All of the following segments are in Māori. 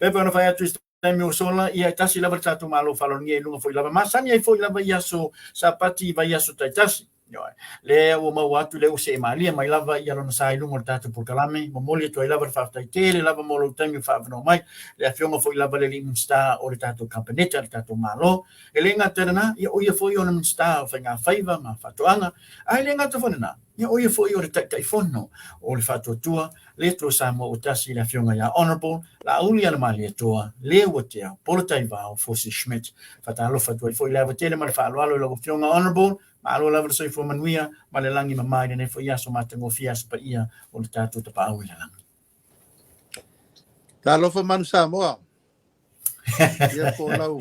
Pepe na fai atu taimi o sola ia tasi lava tatu malo falonia lunga foi lava masani ai foi lava iaso sapati vai iaso taitasi le o mau atu le o se malia mai lava ia lona sai lunga tatu Polokalame momoli to lava fa taitele lava molo taimi fa no mai le afionga foi lava le lim sta o le tatu campaneta le tatu malo ele nga terna ia o ia foi ona sta fa nga faiva ma fatoanga ai le nga to fona ia o ia foi o le taifono o le fatotua le to Samoa o tasi le afionga ia honorable la ulia le malia toa le o te Polataivao fosi Schmidt fata Alofa tu foi lava tele ma fa alo lo afionga honorable ma alo lava so fo manuia ma le langi ma mai ne foi aso matango fias pa ia o le tatu te pa au le langi ta Alofa manu Samoa ia ko lau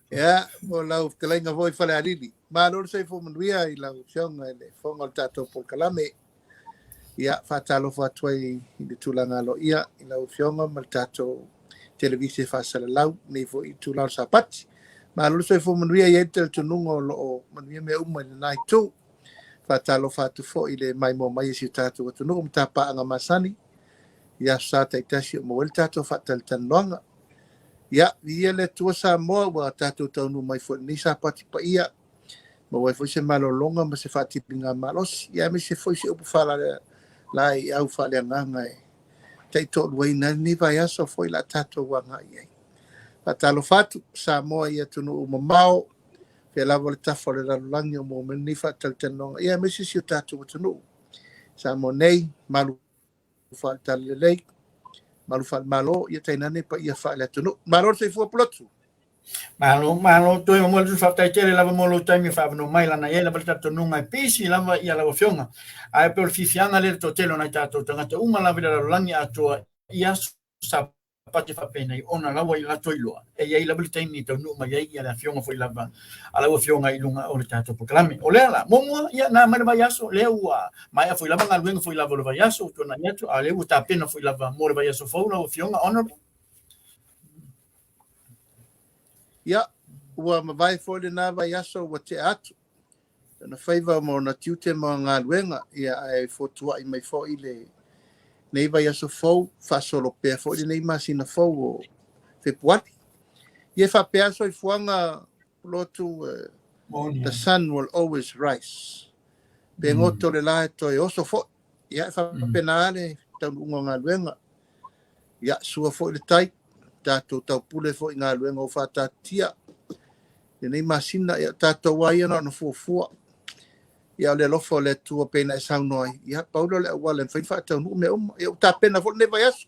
ya mo lau te lenga voi fale alili ma lo se fo manuia I lau xonga le fonga tatu Polokalame ia fata Alofa tuai I le tulanga lo ia I lau xonga ma tatu televisi fa sala lau nei fo I tulanga sapati ma lo se fo manuia ia te tunungo lo manuia me uma le nai tu fata Alofa tu fo I le mai mo mai si tatu tunungo mtapa anga masani ia sa taitasi mo el tatu fata tanonga ia ia le tua Samoa wa tatu taunu mai fo ni sapati pa ia mo wai fo se malolonga ma se fati pinga malos ia me se fo se upu fala lai au fale nganga tai to wai na ni vai aso foi la tatu wanga ia fata Alofa Samoa ia tunu mau pe la volta fo le langi mo men ni fata tanonga ia me se tatu tunu Samoa nei malu falta le malu fal malo ia tainane pa ia fale tunu malo se fo Pulotu malo to mo le fa taitele lava mo lo taimi fa no mai lana ia lava tatu nunga pisi lava ia lava fionga ai per fifianga le to telo na tatu tangata uma lava le langi atua ia sa pati fa pena ona lava ia to ilo e ia lava taimi to numa ia la fionga foi lava ala fionga I lunga o le tatu Polokalame o le la mo ia na mai vai aso le ua mai foi lava ngalwenga foi lava vai aso to na neto ale u ta pena foi lava mo vai aso foi la fionga honorable ia ua mavai fo le na vai aso wa te atu na faiva mo na tiute mo ngaluenga ia ai fo tua I mai fo I le nei vai aso fo fa solo pe fo le nei masina fo o Fepuari ia fa pe aso I fuanga Pulotu the sun will always rise pe ngoto le la to e oso fo ia fa penale tau unga ngaluenga ia sua fo le tai tatu tau pule fo I ngaluenga o fa tatia nei masina ia tatu wai na no fo ia le lofo le tua pena e sau noi ia paulo le wala fa fa tau me ia ta pena fo ne vai aso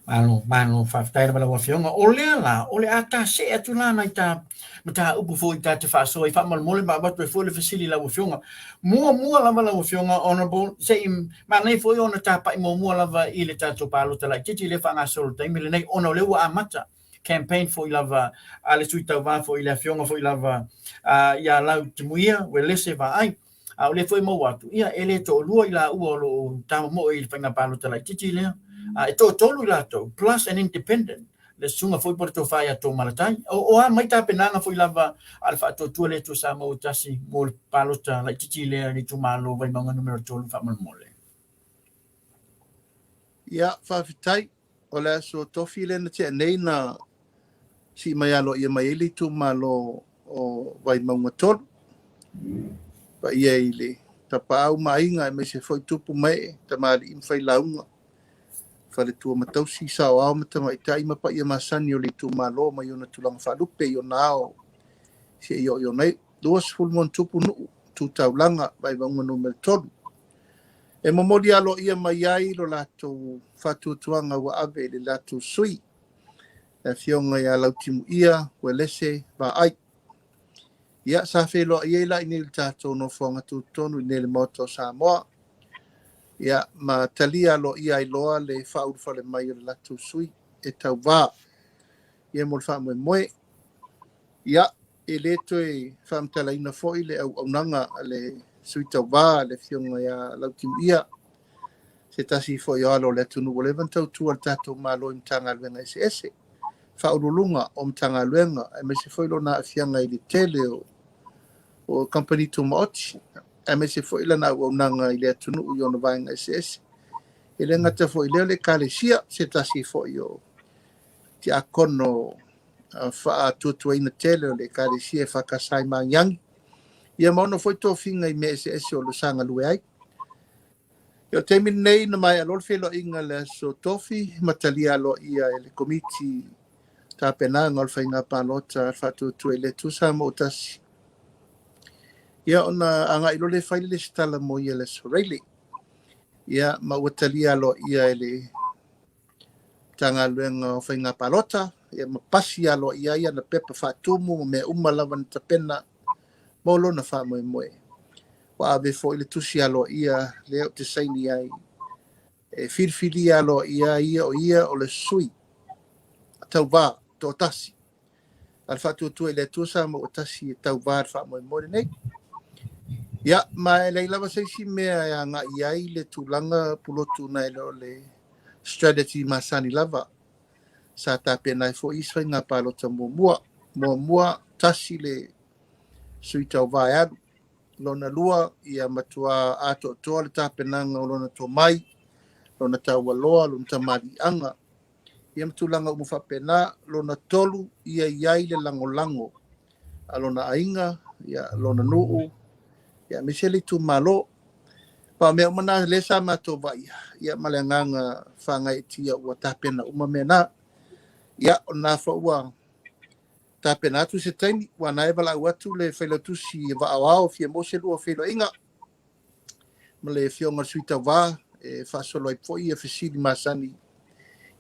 Mano fa tai na la fionga o le ata se atu la na ta mata upu fo ta te fa so I fa mal mole ba ba fo le fasili la fionga mua la fionga honorable se ma nei fo ona ta pa mua la I le tatu palo ta la titi le fa nga so ta mi le nei ona le wa amata campaign fo I lava ale suita va fo I la fionga fo I lava ia la timuia we le se va ai a le foi mo watu ia ele to lua I la u lo ta mo I fa nga palo ta la titi le e to tolu lato plus an independent le sunga foi por to fai to malatai o mai ta penanga foi lava al fa to le to Samoa tasi mo palota la titi le ni tu malo vai manga numero tolu fa mal mole ia fa fitai o le so tofi le na te nei na si mai alo ia mai le tu malo o vai manga tolu pa ia ile ta pau mai nga me se foi tupu mai ta mali im fai launga fale tua matau si sao au mata mai tai ma pa ia masani o le tu malo mai ona tulang falupe yo nao si yo nei dos full mon tupu nu tu taulanga vai vangu no mel tolu e momodi alo ia mai ai lo lato fatu tuanga wa ave le lato sui e fionga ia lautimu ia welese ba ai ia sa felo ia la ini tato no fonga tu tonu nele moto Samoa ia ma talia lo ia I loa le fau fale mai le latu sui e tau va ia mo fa mo ia e le to e fam tala ina foi le au nanga le sui tau va le fionga ia lautim ia se tasi foi alo le tunu le vantau tu al tato malo imtanga lenga ese fa ulunga o mtanga lenga e me se foi lo na fianga I le tele o company to much me se fo ila na o nanga ile tunu yo no vai ngai ses ile ngata fo ile le kalesia se tasi fo yo ti akono fa tu ina tele le kalesia fa kasai mangyang ia mono foi to finga i me se o lo sanga lu ai yo temi nei na mai alol felo inga le so tofi matalia lo ia le komiti ta pena ngol fainga palota fa tu ile tu sa mo tas ia ona anga ilo le faile le stala mo ia le soreli ia ma watalia lo ia ele tanga luenga fainga palota ia ma pasi lo ia na pepa fatumu me umalavan tapena molo na fa mo wa ave fo ile tusi lo ia le te saini ai e filfili lo ia o le sui tauva to tasi al fatu tu ile tusa mo tasi tauva fa mo nei ya mai le lava sei si mea ya nga iai le tulanga pulotu na le strategy masani lava sa ta pena fo isfa nga palota mua tasi le suita vai lona lua ia matua ato to le ta pena lona to mai lona tawaloa lona tamari anga ia tulanga mo fa pena lona tolu ia iai le langolango alona ainga ia lona nuu ya miseli tu malo pa me mana lesa mato vai ya malanganga fanga itia wa tapena uma mena ya na fa wa tapena tu se taimi wa na evala watu le felo tu si va ao fi mo se lu felo inga male fi o suita va e fa solo i foi e fisi masani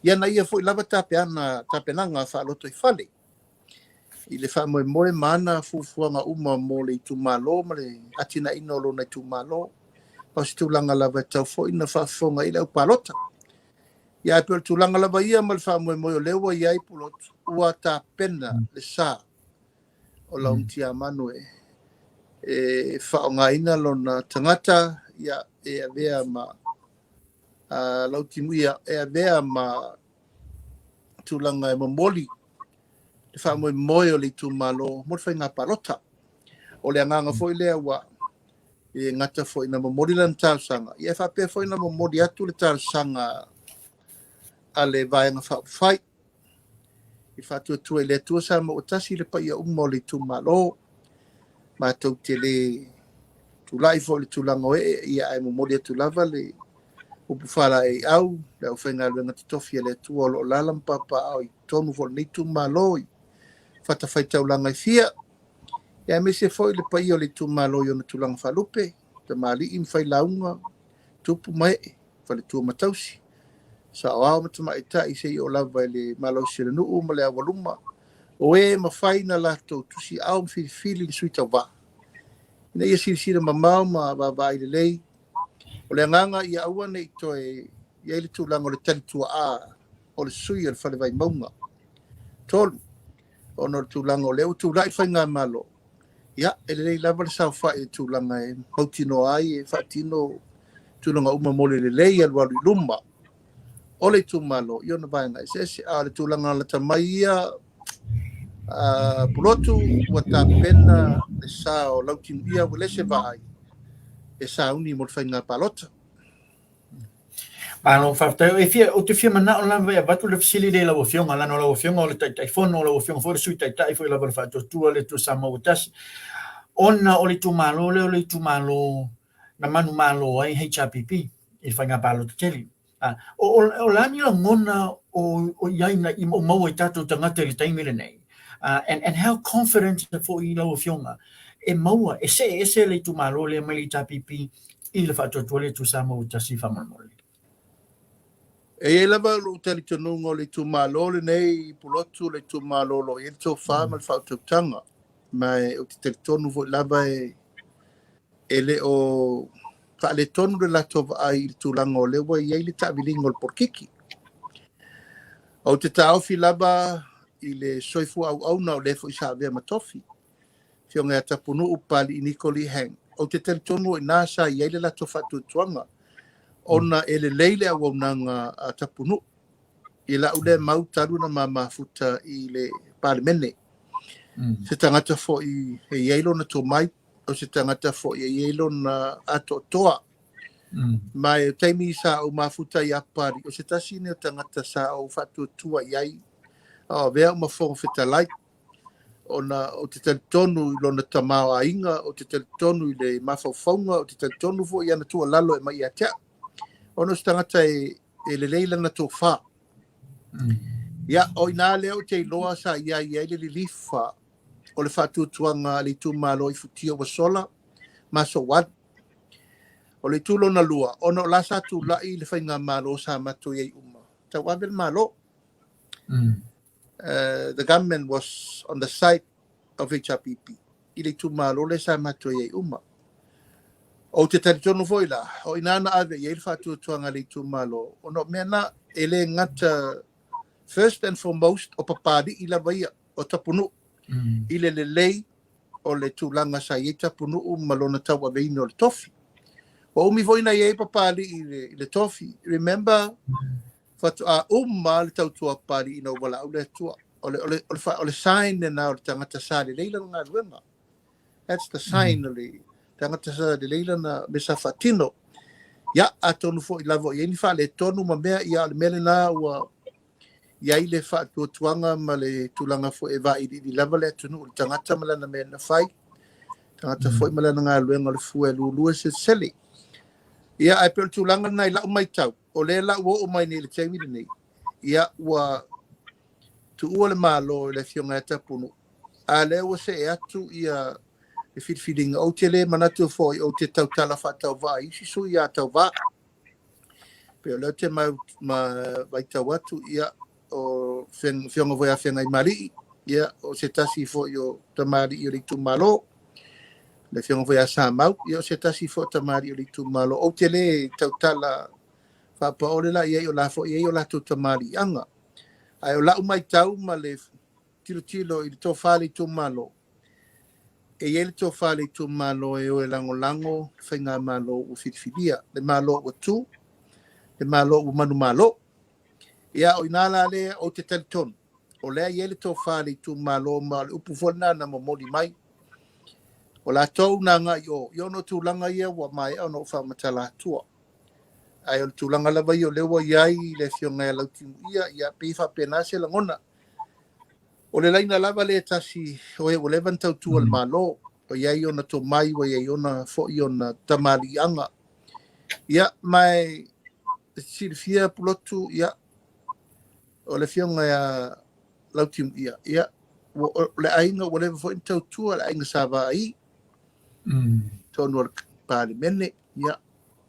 ya na ia foi lava tapena nga fa loto i fale i le fa mo mana fuanga uma mo le tu malo male atina ino lo na tu malo pas tu langa lava tau fo ina fa fonga i le palota ya pe tu langa lava ia mal fa mo le wa ia i Pulotu ua ta pena le sa o la untia manu e fa nga ina lo na tangata ya e avea ma la utimuia e avea ma tu langa e momoli fa mo o le tu malo mo fa nga palota o le nga foi le wa e ngata foi na mo lan tal sanga e fa pe foi na mo atu le tal sanga ale vai nga fa fai i fa tu le tu sa mo tasi le pa ia mo le tu malo ma to tele tu lai fo le tu lango e ia e mo atu lava le o fala e au le o fenga le ngata tofi le tu o la lam papa au i tonu fo le tu malo fata fai tau langa fia ya me se foi le pai o le tu malo yo na tu langa falupe te mali im fai launga tupu mai fa le tu matausi sa o ma tu mai ta i se o lava le malo se no o male avoluma o e ma fai na la to tu si au fili suita va ne ia si ma ma va i le o le nganga ia ua nei to e ia le tu langa le tantu a o le sui al fa le vai maunga tolu ono tu lango leo tu lai fainga malo ya ele lava le sa fa e tu langa e mautino ai e fatino tu langa uma mole le lei al walu lumba ole tu malo yo no vai ngai se ale tu langa la tamaia Pulotu wata pena le sa o lautin ia wele se vai e sa uni mo fainga palota Ano fafta e fia o te fia mana o lava ia watu le fisili le lawa fionga lana o lawa fionga o le tai fono o lawa fionga fo le sui tai fo lava fa tu le tu Samoa tas ona o le tu malo na manu malo ai HRPP i whainga palo te teli o lani la ngona o iaina i o mau i tatou tangata le taimile nei and how confident for i lawa fionga e maua e se le tu malo le mai HRPP i le fa tu le tu Samoa tas i whamamole e lava lo tali tonu le tu malo le nei Pulotu le tu malo lo e to fa mal fa tu tanga mai o te tonu vo lava ele o fa le tonu le lato ai tu lango le wa ye le tabilingo por kiki o te tau fi lava i le soifu au na le fo isa ve matofi fio nga tapunu upali Nikoli hang o te tonu na sa ye le lato fa tu tuanga ona ele leile au nanga tapunu ila ule mau taru na mama futa i le parlemene se tangata fo i he yeilo na to mai o se tangata fo ia elo na ato toa. Mai taimi sa o mafuta i apari, o se tasi ne o tangata sa o fatu tua iai, vea o mafongo fetalai, o te tonu i lona tamao a inga, o te tonu i le mafaufaunga, o te tonu fo i ana tua lalo e mai a tea. Ono se tangata e le leila na tō wha. Ia, o ina leo te loa sa iai le lifa, o le fatu tuanga le tu malo i futio wa sola, maso wad. O le tulo na lua, ono la sa tu la i le whainga malo sa matu iei uma. Ta wabel malo. The government was on the side of HRPP. I le tu malo le sa matu iei uma. O te talitonu foila, o inana ave iei le fatu tuanga le tu malo. Ono mena ele ngata first and foremost o papadi i la vaia o tapunu. I le lei o le tūlanga sa i tapunu malona tau aveina o le tofi. O umi voina i papali i le tofi. Remember, fatu a le tau tua pali i na wala au le tua. O le sign na o le tangata sa le leila ngā ruenga. That's the sign o le tangata sa le leila na mesa fatino. Ia a tonu fo i lavo i eni fa le tonu ma mea ia le mele na ua iai le fatu tuanga ma le tūlanga fo e vai i lava le atunu o le tangata malana mea na fai. Tangata fo i malana ngā ruenga le fue lulua se seli. Ia ai pel tūlanga nai lau mai tau. O le lau o mai ni le teimi le nei. Ia ua tu ua le malo le fionga e tapunu. A le ua se e atu ia le whitwhiringa o te le manatu fo i o te tautala whatau vā. Isi su ia tau vā. Peo leo te mai tau atu ia o fionga voia whianga i mari. Ia o se tasi fo i o tamari i o ritu malo. Le fionga voia sa mau. Ia o se tasi fo tamari i o ritu malo. O te le tautala whapaole la ia i o la fo ia i o la tu tamari anga. Ai o lau mai tau ma le tilo i le tō whāle tō malo. E ia le tō whāle tō malo e o e lango whainga malo o whitwhiria. Le malo o tū. Le malo o manu malo. Ia o inala le o te talitonu. O lea ia le tō whāle tō malo ma le upu whona na momoli mai. O la tau na nga i o no tūlanga ia wa mai au no whamatala tua. Ai o tūlanga lava i o lewa iai le fionga e lauti ia pifa pena se la ngona. O le laina lava le tasi o e o levan tau tua le malo. O iai o na tō mai wa iai o na fo i o na tamari anga. Ia mai silfia pulotu ia o le fionga ia lauti ia. Ia o le ainga o lewa fo i tau tua le ainga sava ai. Tonu o pāle mene ia.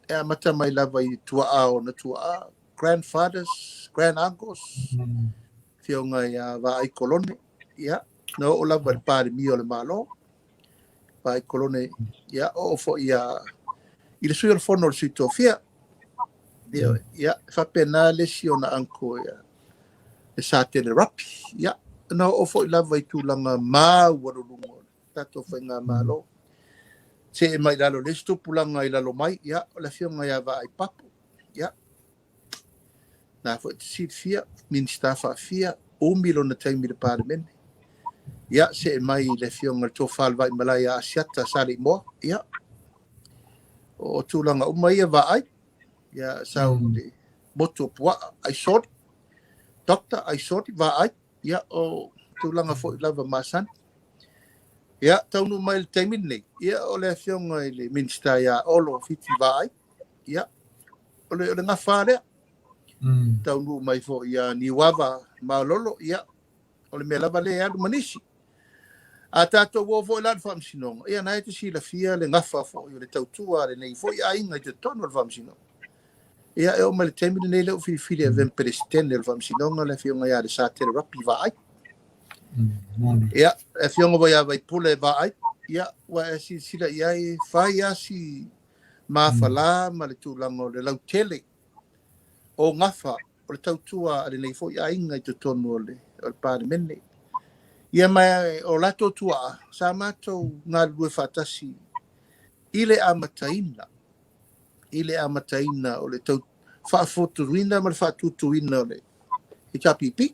E mata mai lava i tua o na tua grandfathers, grand uncles, fionga ia va ai kolone, ia, no o lava i pāre mi o le malo, va ai kolone, ia, o fo ia, i le sui o le fono o le sui tofia, ia, whapena le si o na anko, ia, e sa tele rapi, ia, no o fo i lava i tūlanga maa warulungo, tato whainga malo, se e mai lalo le stupulanga i lalo mai, ia, o la fionga ia va ai papu, ia. Nā fo te sit fia, minsta wha fia, o milo na taimi le pāremene. Ia, se e mai le fionga le tō whalwa i malai a asiata sari moa, ia. O tūlanga uma ia va ai, ia, sau le moto pua, ai sori, doctor, ai sori, va ai, ia, o tūlanga fo i lava masani. Ia, taunu mai le taimi nei. Ia, o le fionga i le minsta ia olo fiti vai. Ia, o le ngā whārea. Taunu mai fo ia ni wawa maololo. Ia, o le mea lava le alu manisi. A tātou wo fo i ladu whamsinonga. Ia, nai te sila fia le ngafa fo i le tautua le nei fo i a inga i te tono le whamsinonga. Ia, e o mai le taimi nei leo whiri a vem peresitene le whamsinonga le fionga ia le sa tere rapi vai. Ia, e fionga vai avai pule vai, ia, wa e si sila iai, whai asi mawhala ma le tūlango le lautele o ngafa, o le tautua ale nei fo ia inga i te tonu o le pāremene. Ia mai o lato tua, sa mātou ngā lue whatasi, ile amataina o le tau whaafoturuina ma le whaatutuina o le HRPP.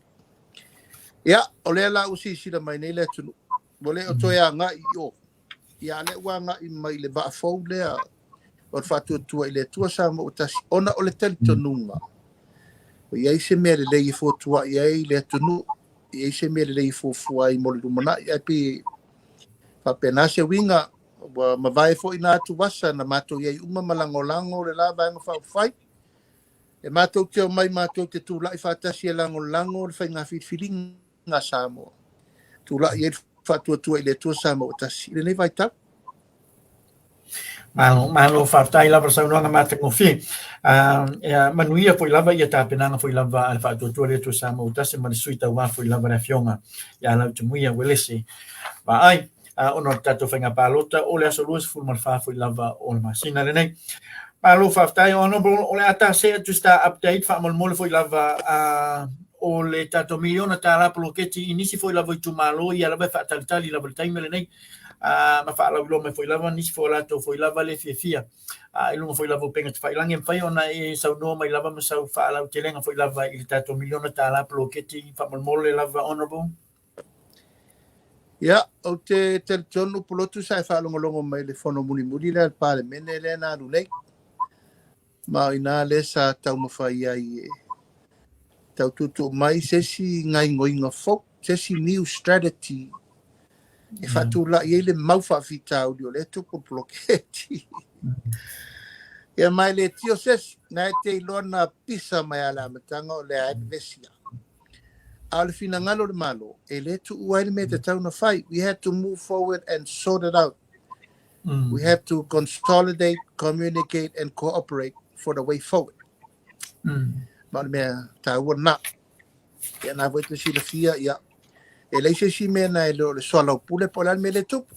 Ia, o le la usi sila mai nei le tunu. Mo le o toe a ngā i o. ia le wanga I mai le va fo le o fatu tua ile tua sa mo tasi ona o le tali tonunga o ia se me le i fo tua ia le tonu ia se me le I fo fuai mo le mana ia pe fa pena se winga ma vai fo ina tu wasa na mato ia uma malangolango le la va fa fai e mato ke mai mato te tu la fa tasi langolango le fa nga filinga sa mo tu la ia fatu tua ile tua sa mo tasi le vai ta Malo whaftai lava sa unanga mata ngofi. Manuia foi lava ia tāpenanga foi lava al whātua le tu sa mautase mani suita wā foi lava na fionga. Ia lau te muia welesi. Wa ai, ono tato whainga pālota o le aso luas fulman wha foi lava o le masina le nei. Malo whaftai ono o le ata sea tu sta update wha mole foi lava o le tato miliona tā la poloketi inisi foi lava I tu malo ia lava whaatalitali lava le taimele nei. Ma fa la lo me foi lava nisi foi la to foi lava le fia I lunga foi lava penga fai lange fai ona e sau no mai lava ma sau fa la telenga foi lava I tato miliona ta la ploketi fa mole lava honorable ia o te tonu Pulotu sa fa longo mai le fono muli le pa le mene le na rulei ma ina le sa tau mo fai ai tau tutu mai sesi ngai ngoinga fo sesi new strategy e fatu la ia le mau fa fita o le tu ploketi ia mai le tio ses na te lona pisa mai ala matanga le advesia al fina ngalo le malo e le tu uai me te tau na fight we had to move forward and sort it out we have to consolidate communicate and cooperate for the way forward ma me ta wona ia na voi te sila fia ia e leise si mena e le sola pule pola me le tupu.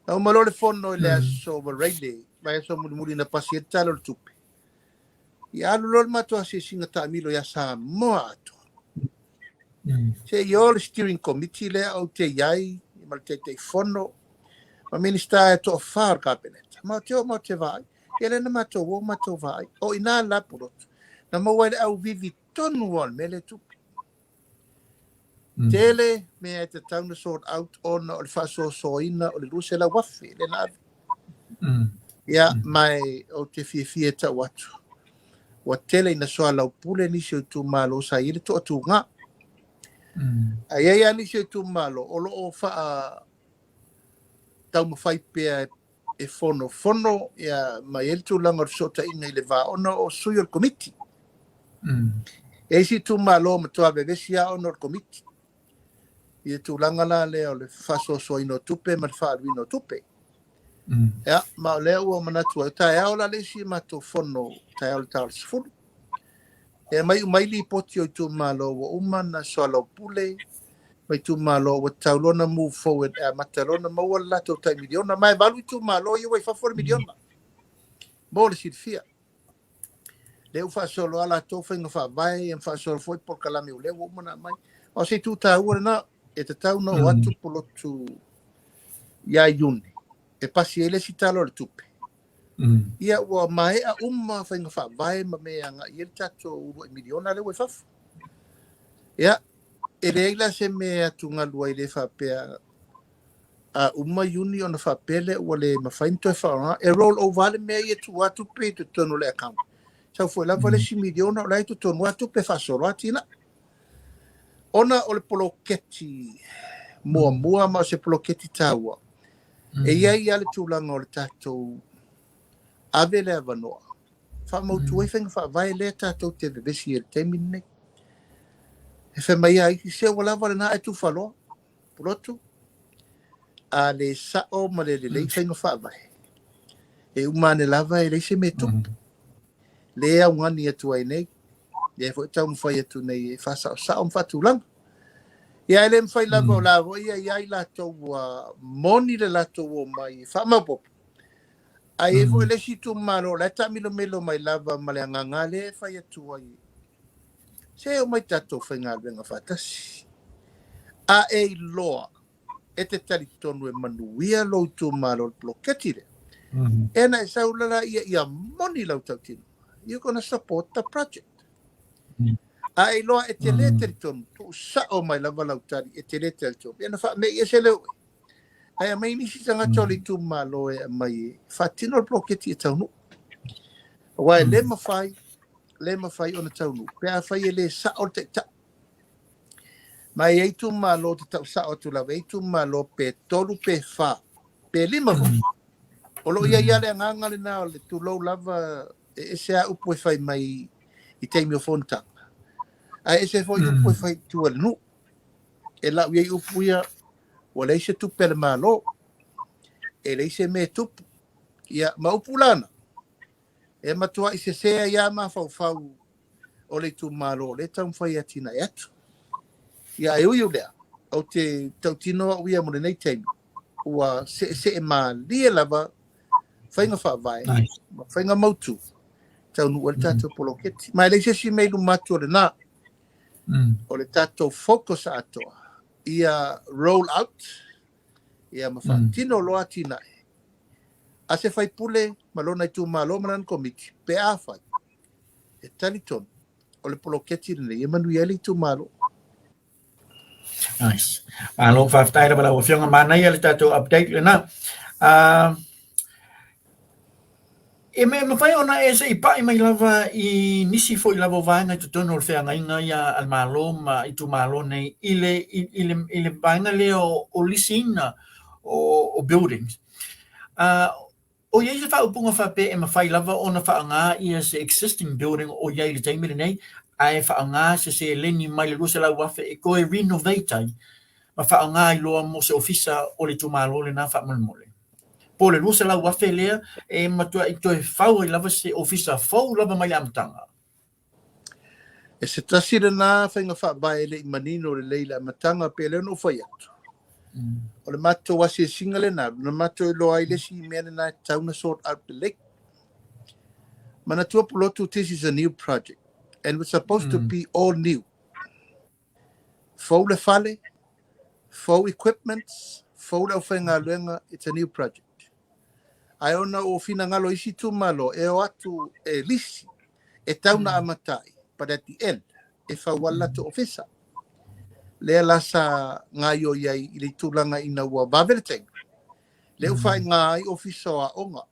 Au malo le fono le aso Feburary, vai so muri na pasieta le tupu. Ia lo mato si singa tamilo ya Samoa ato. Se yo le steering committee le au te iai, ma te fono, ma minister to far cabinet. Ma te vai, ele na mato wo mato vai. O ina la Pulotu. Na mo wale au vivi tonu wal me le tupu. Tele me te tauna sort out on o le faso soina o le ruse la wafi le na ia mai o te fie ta watu wa tele na so la pule ni se tu malo sa ile to tu nga ai ai ni se tu malo o lo o fa tau mo fai pe e fono ia mai el tu langa so ta ina le va ono o suyo el committee e si tu malo mo to ave sia ono el committee ia tu langa la le o le faso so ino tupe ma fa no tupe ya ma le o mana tu ta ya o la le si ma to fono ta ya o ta fu e mai li potio tu malo o umana so lo pule mai tu malo o ta lo na move forward a matalona mo wala to ta miliona mai valu tu malo i we fa 4 miliona bo le si fia le u fa solo ala to fa vai en fa solo foi Polokalame o le o mana mai o si tu ta na e te tau no atu Pulotu ia iune. E pasi ele si talo le tupe. Ia ua mai a whainga wha vai ma mea nga i ele tato ua miliona le fafu. Ia, e reila se mea tunga lua i le whapea a iuni o na whapele ua le mawhainto e whaonga e roll over le mea i e tu atu pe tu tonu le account. Sau fwe lava le si miliona o lai tu tonu atu pe whasoro atina. Ona o le poloketi mua ma se poloketi taua. E iai ale tūlanga o le tātou ave le avanoa. Wha mautu e whenga wha vai le tātou te vevesi e le teimini nei. E wha mai ai ki se walawa le na e tu whaloa. Pulotu. A le sao ma le lei whenga wha vai. E umane lava e leise me tupu. Le au ngani atu ai nei. Ia fo tau mwhai atu nei e whasao sao mwhatu langa. Ia ele mwhai lava o lavo ia iai latou moni le latou o mai whamapopo. Ai e fo ele si tu maro la ta milo mai lava ma le anganga le whai atu ai. Se o mai tatou whainga venga whatasi. A e loa e te tari tonu e manuia lo tu maro bloketi le. Ena e saulala ia moni lau tau tino. You're going to support the project. Ai loa e te le te tonu, tu sao mai lava lautari e te le te tonu. Ena wha me i e se leo. Ai mai ni si tanga toli tu malo e mai fatino ploketi e taunu. Wa le mafai ona taunu. Pe a fai le sa o te ta. Mai e tu malo te tau sa o tu la e tu malo pe tolu pe fa. Pe lima fu. O lo ia ia le nganga le na le tu lo lava e se a upo e fai mai I te mio fonta. Ai e se fo upo e fai tu al nu. E la ia upo ia o le se tu per malo. E le se me tu ia ma upu lana. E matua I se sea ia ma fau o le tu malo le tau fai atina e atu. Ia e uiu lea. O te tautino a uia mo le nei teimi. Ua se e ma lia lava whainga whaavai. Whainga mautu. Tau nu le tatou poloketi. Mai le se si meilu matu o le nā. O le tatou focus atoa. Ia roll out. Ia mawhaatino loa tina e. A se whai pule malona I tu malo manan komiti. Pe a whai. E tani tonu. O le poloketi le ia manu ieli tu malo. Nice. Long whaftai ra o whionga mana ia le tatou update le na. E me mawhai ona e se I pai mai lava I nisi fo I lava vaenga I tutono o le whea ngainga ia al malo ma I tu malo nei I le vaenga le o lisina o buildings. O iei se whaupunga whape e mawhai lava ona whaanga ia se existing building o iei le taimere nei ai whaanga se leni mai le rusa lau wafe e koe renovatei ma whaanga I loa mo se ofisa o le tu malo le na whaamole. Po le rusa lau wafe lea e matua I toe whau I lava se ofisa fau lava mai le amatanga. E se tasi le nā whainga whaabai le I manino le leila amatanga pe leo no whai atu. O le mato wasi e singa le nā, na mato I loa I le si mea le nā tauna sort out the lake. Mana tua Pulotu, this is a new project and it's supposed to be all new. Fau le fale, fau equipments, fau le whainga luenga, it's a new project. Ai ona o fina ngalo isi tu malo e o atu e lisi e tauna amatai. But at the end, e whawala to ofisa. Lea lasa ngai o iai I le tūlanga ina ua wavereteng. Leo whai ngai ofisa o a onga,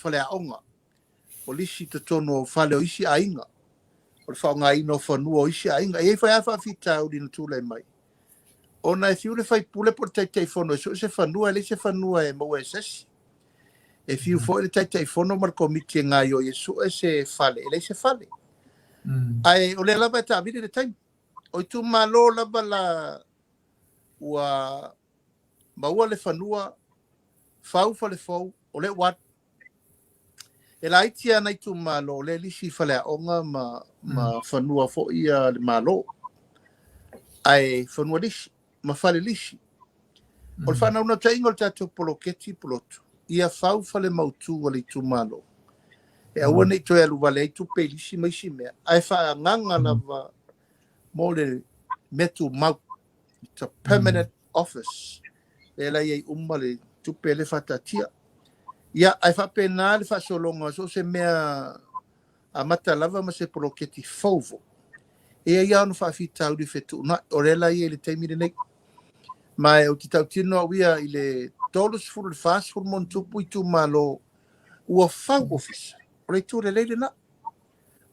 whale a onga. O lisi te tono o whale o isi a inga. O le whao ngai no whanua o isi a inga. E whai awha whita au dina tūlai mai. O na e fiu le whai pule por tei whono. So se whanua, le se whanua e maua e sesi. E fiu fo le tei whono mar komiti e ngai o Yesu e se whale. E le se whale. Ai o le lava e ta avide le taimi. O I tu malo lava la ua maua le whanua whau whale whau o le wat. E la iti ana I tu malo le lisi whale a onga ma whanua fo ia le malo. Ai whanua lisi, ma whale lisi. O le whanau na tainga o le tatou poloketi Pulotu. Ia whau whale mautu o le tu malo. E awane I toi alu wale I tu pe lisi mai si mea. Ai wha nganga lava mo le metu mau. It's a permanent office. E la iei le tupe le whatatia. Ia, ai whapena le whasolonga so se mea a mata lava ma se poloketi fauvo. E ia anu whawhitau di whetu. Na, o rela i le teimire nei. Mai o ti tau tino a wia I le dollars furu le fast furu mon tupu I tu malo ua fau office. O le tu le leile na.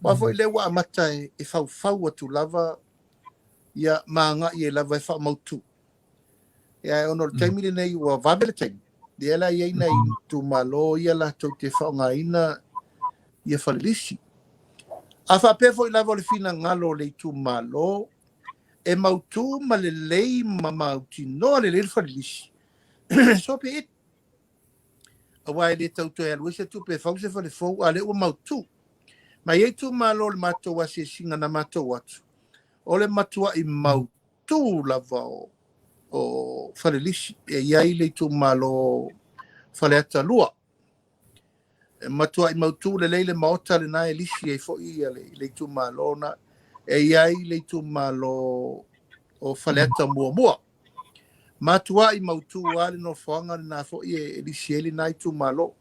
Wa fo I le wa amata e fau atu lava ia maanga I e lava e wha mautu. Ia ono le teimire nei ua vabele teimi. Ia la ia ina I tu malo ia la tau te whaonga ina ia whalilisi. A whapefo I lava o le fina ngalo le tu malo e mautu ma le lei ma mauti noa le le whalilisi. So pe it. A wai le tau toi alu se tu pe whau se whale fau a le ua mautu. Ma iei tu malo le mato wa se singa na mato watu. O le matua I mautu lava o whalilisi. E iai le tu malo whale ata lua. E matua I mautu le leile maota le na e lisi e fo I le tu malo na. E iai le tu malo o whale ata mua. Matua I mautu wale no whaanga le na fo I e lisi ele na I tu malo.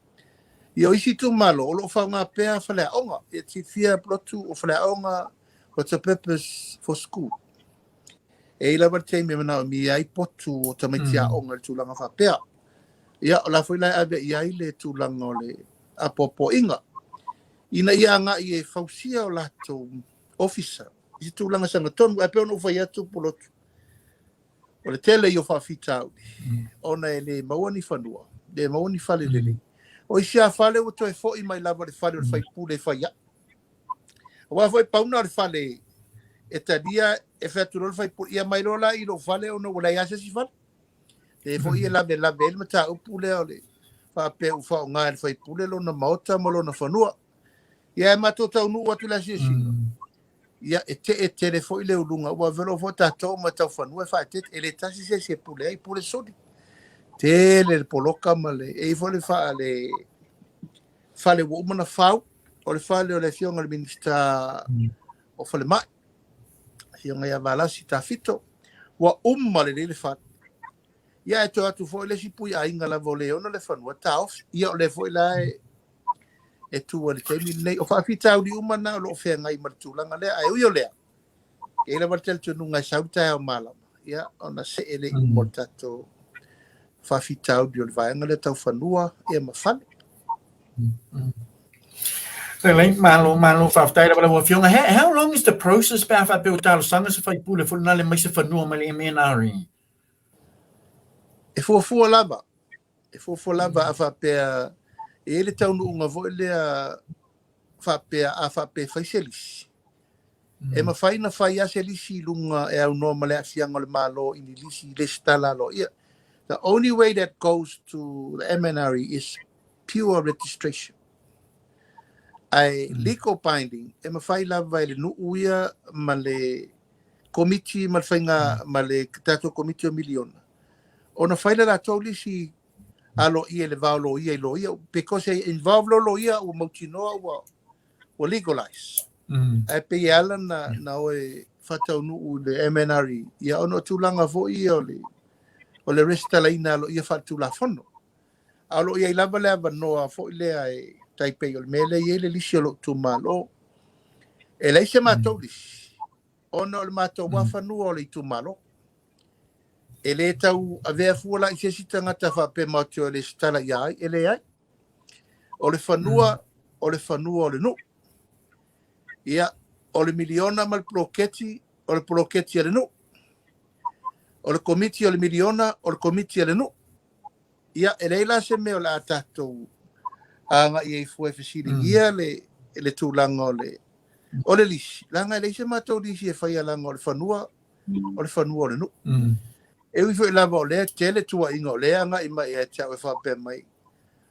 I o isi tu malo, o lo whaunga pēr whale aonga. E ti fia Pulotu o whale aonga, what's the purpose for school? E ila wate me mana o mi ai potu o tamaiti aonga le tūlanga wha pēr. Ia o la foi la ave ia ile tulanga o le apopo inga. Ina ia nga i e fausia o lato officer. I tulanga sanga tonu, e peo no fai atu Pulotu. O le tele i o whawhitau. Ona e le mauani whanua. Le mauani whale lele. O i sia whale o toi fo i mai lava le whale o le whai pule whai ya. O wa fai pauna le whale e tadia e whatu le whai pule. Ia mai rola i lo whale o no wala iase si whale. E fo i e lave ele mata upu le o le. Whape u whao ngā le whai pule lo na maota mo lo na whanua. Ia e mato tau nu watu la singa. Ia e te le fo i le ulunga. Ua velo fo tatou ma tau whanua e whae te e le tasi se pule ai pule sodi. Te le Polokama le e fo le wha le fale wo umana whau. O le fale o le fionga le minista o fale mai. Fionga ia valasi ta fito. Wa le le wha. Ia e to atu fo i le si pui a inga la vole ona le whanua taof. Ia o le fo i la e tu le temi nei o fa fitau di umana o lo fe ngai martulanga le ai o lea e la martel tu nunga sauta o mala ia ona se ele mortato fa fitau di o vanga le tau fanua e ma fan So like malo whaftaira wala wa fionga. How long is the process pa fa pe utalo sanga se fai pule fo na le mai se fanua ma le MNR? e fo lava a fa pe e le tau nunga vo le fa pe fa selis e ma fai na fai a selisi lunga e au normal a fianga le malo in lisi le stala lo ia. The only way that goes to the MNR is pure registration. Legal binding e ma fai lava le nu uia ma le committee ma fainga ma le tato committee o miliona. Ona fai la tau lisi alo ia le valo ia lo ia because it involve lo ia o moutinoa o legalize. E pe ala na oe fatau nu le MNR ia ono tulanga fo ia o le resta la ina lo ia fatu la fono. Alo ia lava le noa fo le ai taipei o mele ia le lisi lo tu malo. E le se matou lisi. Ono le matou wa fanu o le tu malo. E le tau a vea fuala i se sita ngata fa pe matio le stala iai e le ai. O le fanua o le nu. Ia o le miliona mal ploketi o le ploketi le nu. O le komiti o le miliona o le komiti le nu. Ia e leila se me o la tatou anga i e fue fesiringia le tūlanga o le lisi. Langa e leise matou lisi e whaia langa o le whanua o le nu. E ui fwe lava o lea tele tua inga o lea anga i mai e tau e whape mai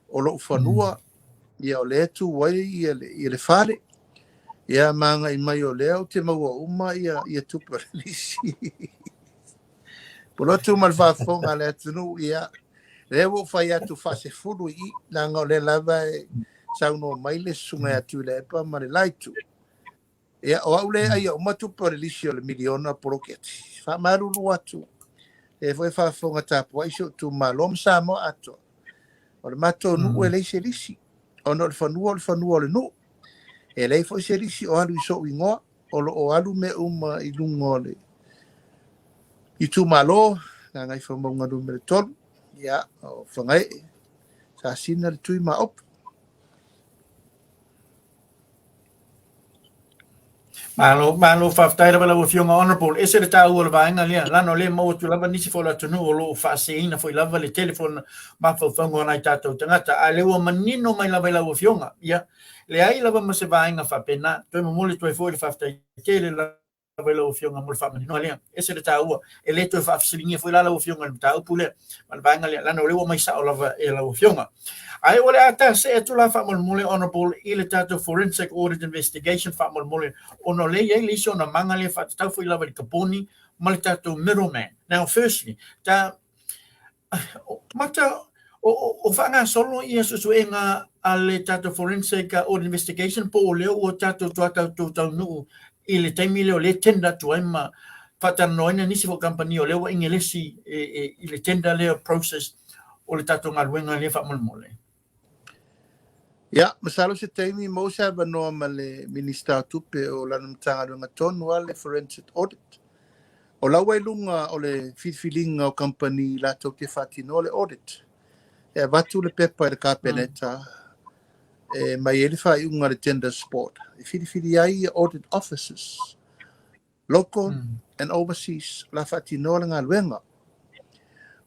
o lo whanua ia o lea tu wai i le whare. Ia manga i mai o lea o te maua uma ia tupa le lisi. Pulotu mal whafonga le atunu ia le wo fai atu fase fulu i langa o le lava e sauno mai le sunga atu le epa ma le laitu. Ia o au le ai o matupa le lisi o le miliona poloketi. Fa maruru atu. E foi whafonga tapu ai so tu malom Samoa atu. O le mato nu e leise lisi. O no le whanua le nu. E lei foi se lisi o alu i so ingoa. O alu me i lungo le. I tu malo. Nga ngai whamaunga numere tolu. Ia, o whangai. Sa sina le tui ma op. Malo whaftaira wala wa fionga honorable. Ese le tau o le vaenga lea. Lano le mau tu lava nisi fo la tunu o lo whaaseina fo i lava le telefon ma whauwhango nai tātou tangata. A lewa manino mai lava i lawa fionga. Ia, le ai lava ma se vaenga whapena. Toi mamole toi fo i le whaftai kele lava i lawa fionga mo le whamanino lea. Ese le tau ua. E le toi whaafsilingia fo i lawa fionga le tau pule. Ma le vaenga lea. Lano lewa mai sa o lava e lawa fionga. Ai ole ata se e tula whamolmole honorable i le tātou forensic audit investigation whamolmole ono le iei liso na manga le whatatau fo i lawa i kaponi ma le tātou middleman. Now firstly, mata o whanga solo i asu e ngā a le tātou forensic audit investigation po o leo o tātou tau nuu i le taimi leo le tenda tuaima whatanoina nisi fo company o leo ingelesi i le tenda leo process o le tātou ngā ruenga le whamolmole. Ia, masalo se taimi mo sa banoa ma le minista tupe o lana mtanga runga tonu le forensic audit. O lawa ilunga o le filinga o company la tau te whatino le audit. E watu le pepa e ka peneta. Mai ele whai unga le gender sport. E whiri ai audit officers, local and overseas, la whati noa ngā luenga.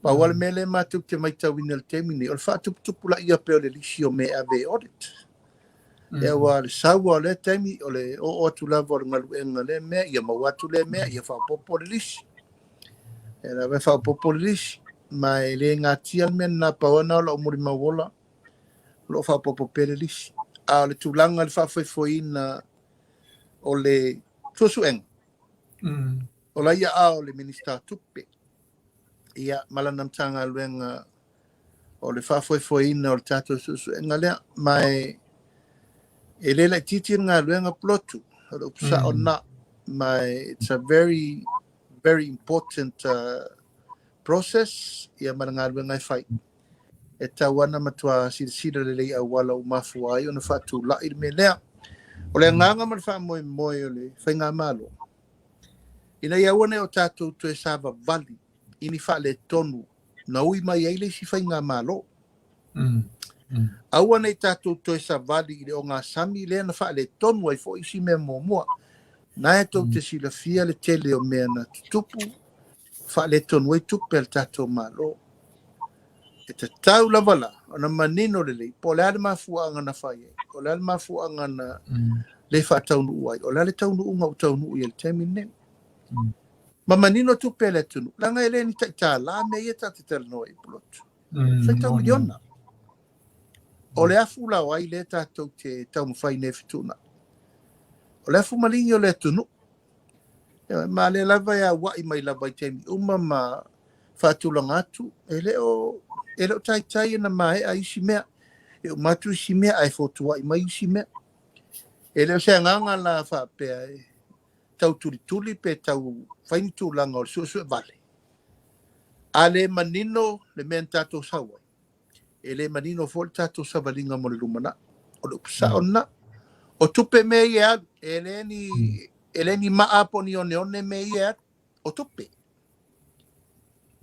Pa wale mele mātuk te mai tawina le temini, o le whatuputupu la ia peo le lisi o me ave audit. E wa le saua le temi, o le o atu lava o le ngaluenga le mea, ia mawatu le mea, ia whapopo le lisi. E la whapopo le lisi, mai le ngā tia mea na pawana o la omuri mawola, lo whapopo pele lisi. A le tūlanga le whawhaifoina o le tuasuenga. O la ia o le minister tupe. Ia malanamtanga luenga o le whawhaifoina o le tātou tuasuenga lea. Mai e le titi ngā luenga Pulotu. O le upsa o na. Mai it's a very, very important process. Ia malanga luenga i whai. E tawana matua sida le lei awala o mafua ai o na whatu lai me lea. O le nganga ma le wha moe moe o le whainga malo. Ina ia wane o tātou tu e sāwa vali. Ini wha le tonu. Na ui mai eile si whainga malo. Aua nei tātou tu e sāwa vali i le o ngā sami lea na wha le tonu ai fo isi mea mua. Na e tau te sila fia le tele o mea na tutupu. Wha le tonu ai tupe al tātou malo. E te tau lavala, o na manino le lei, po le ale mafuanga na whaie, o le ale mafuanga na le wha taunu uai, o le ale taunu unga o taunu ui el temine. Ma manino tu pele tunu, langa ele ni taita la me e ta te tala noa i Pulotu. Whai tau miliona. O le afu la wai le tātou te tau mwhai ne fituna. O le afu malingi o le tunu. Ma le lava ya wai mai lava i temi, uma ma whatulanga atu, ele o tai na mai a isi mea. E o matu isi mea ai fotua i mai isi mea. Ele o se nganga la whapea e tau tuli pe tau whaini tūlanga o le vale. A le manino le mea tātou sawa. E le manino fo le tātou savalinga mo le lumana. O le upsa ona. O tupe mea i adu. Ele ni maapo ni one mea i adu. O tupe.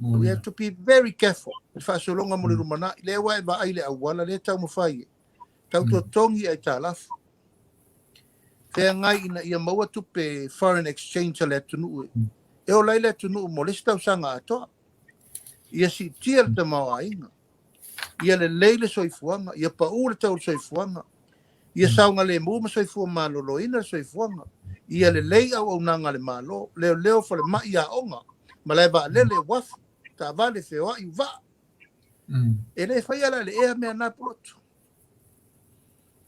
We have to be very careful. Whasolonga mo le rumana, le wai ba ai le awala, le tau mawhai. Tau to tongi ai tā lafu. Whea ngai ina ia maua tupe foreign exchange le tunu ue. E o lai le tunu mo le stau sanga atoa. Ia si tia le tamawa inga. Ia le leile soifuanga, ia pa ule tau soifuanga. Ia saunga le mua soifua malolo ina soifuanga. Ia le lei au nanga le malo, leo fa le mai a onga. Ma le ba lele wafu. Ta vale feo ai va. E le fai ala le ea mea nā Pulotu.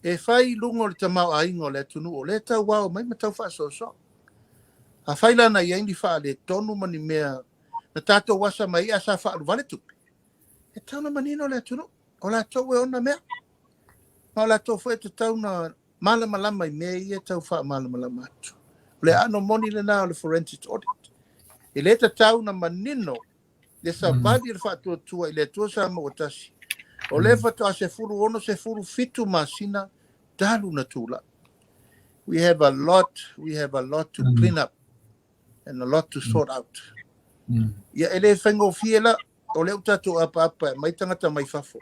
E fai lungo le tamau a ingo le tunu o le tau wao mai ma tau wha so. A fai lana i aini wha le tonu mani mea na tātou wasa mai a sa wha alu vale tupe. E tau na manino le tunu. O la tau e ona mea. Ma o la tau fwe te tau na malama lama i mea i e tau wha malama lama atu. Le ano moni le nā o le forensic audit. E le tau na manino le sa vadi le whātua tua i le tua sa mawatasi. O le whātua se furu ono se furu fitu masina dalu na tūla. We have a lot to clean up and a lot to sort out. Ia ele whengo fiela o le utatu apa mai tangata mai whafo.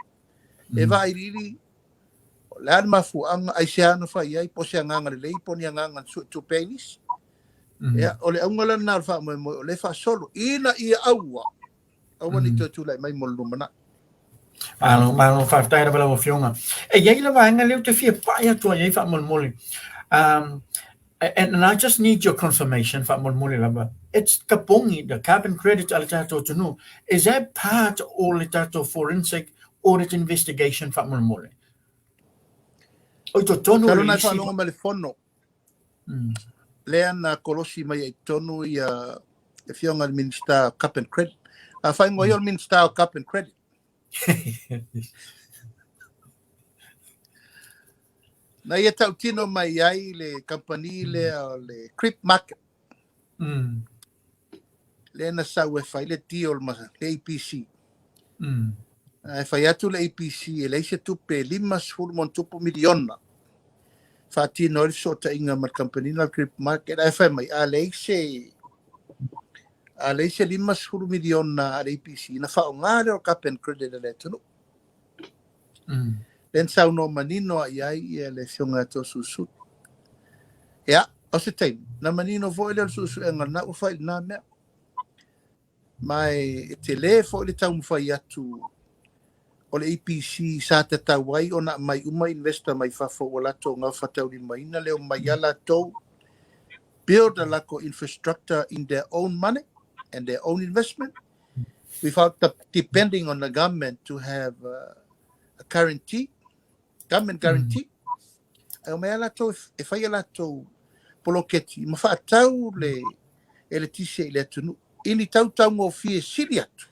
E vai riri o le anu mafuanga ai se anu whai ai po se anganga le leipo ni anganga tu penis. O le aungala nā wha mo o le wha solo ina ia aua. Awani tu lai mai molumana. Malo whaftai ra wala o fionga. E iei la wanga leo te fia pai atua iei wha molmoli. And I just need your confirmation wha molmoli lava. It's kapongi, the carbon credit ala tato tunu. Is that part o le tato forensic audit investigation wha molmoli? O to tonu Talo nai whanonga ma le fono. Lea na kolosi mai ai tonu ia e fionga minister cap and credit. A whai ngoi o minister cap and credit. Na ia tau tino mai ai le company le creep market. Le na sau e whai le deal ma le APC. E whai atu le APC e leise tupe 5 miliona. Whatino le sota inga ma company na creep market. E whai mai a leise 5 miliona a le APC. Na whao ngāre o cap and credit le tunu. Len sau no manino ai ia le fionga to susut. Ya, o se time. Na manino vo ele susu e ngana u fai na mea. Mai te le fo le tau mwhai atu o le APC sa te tawai o na mai uma investor mai fafo o lato ngau fatau ni maina leo mai ala tau build a lako infrastructure in their own money and their own investment without depending on the government to have a guarantee, government guarantee. Ai o mai ala tau e fai ala tau poloketi ma fa tau le ele tise ile tunu ini tau ngo fie sili atu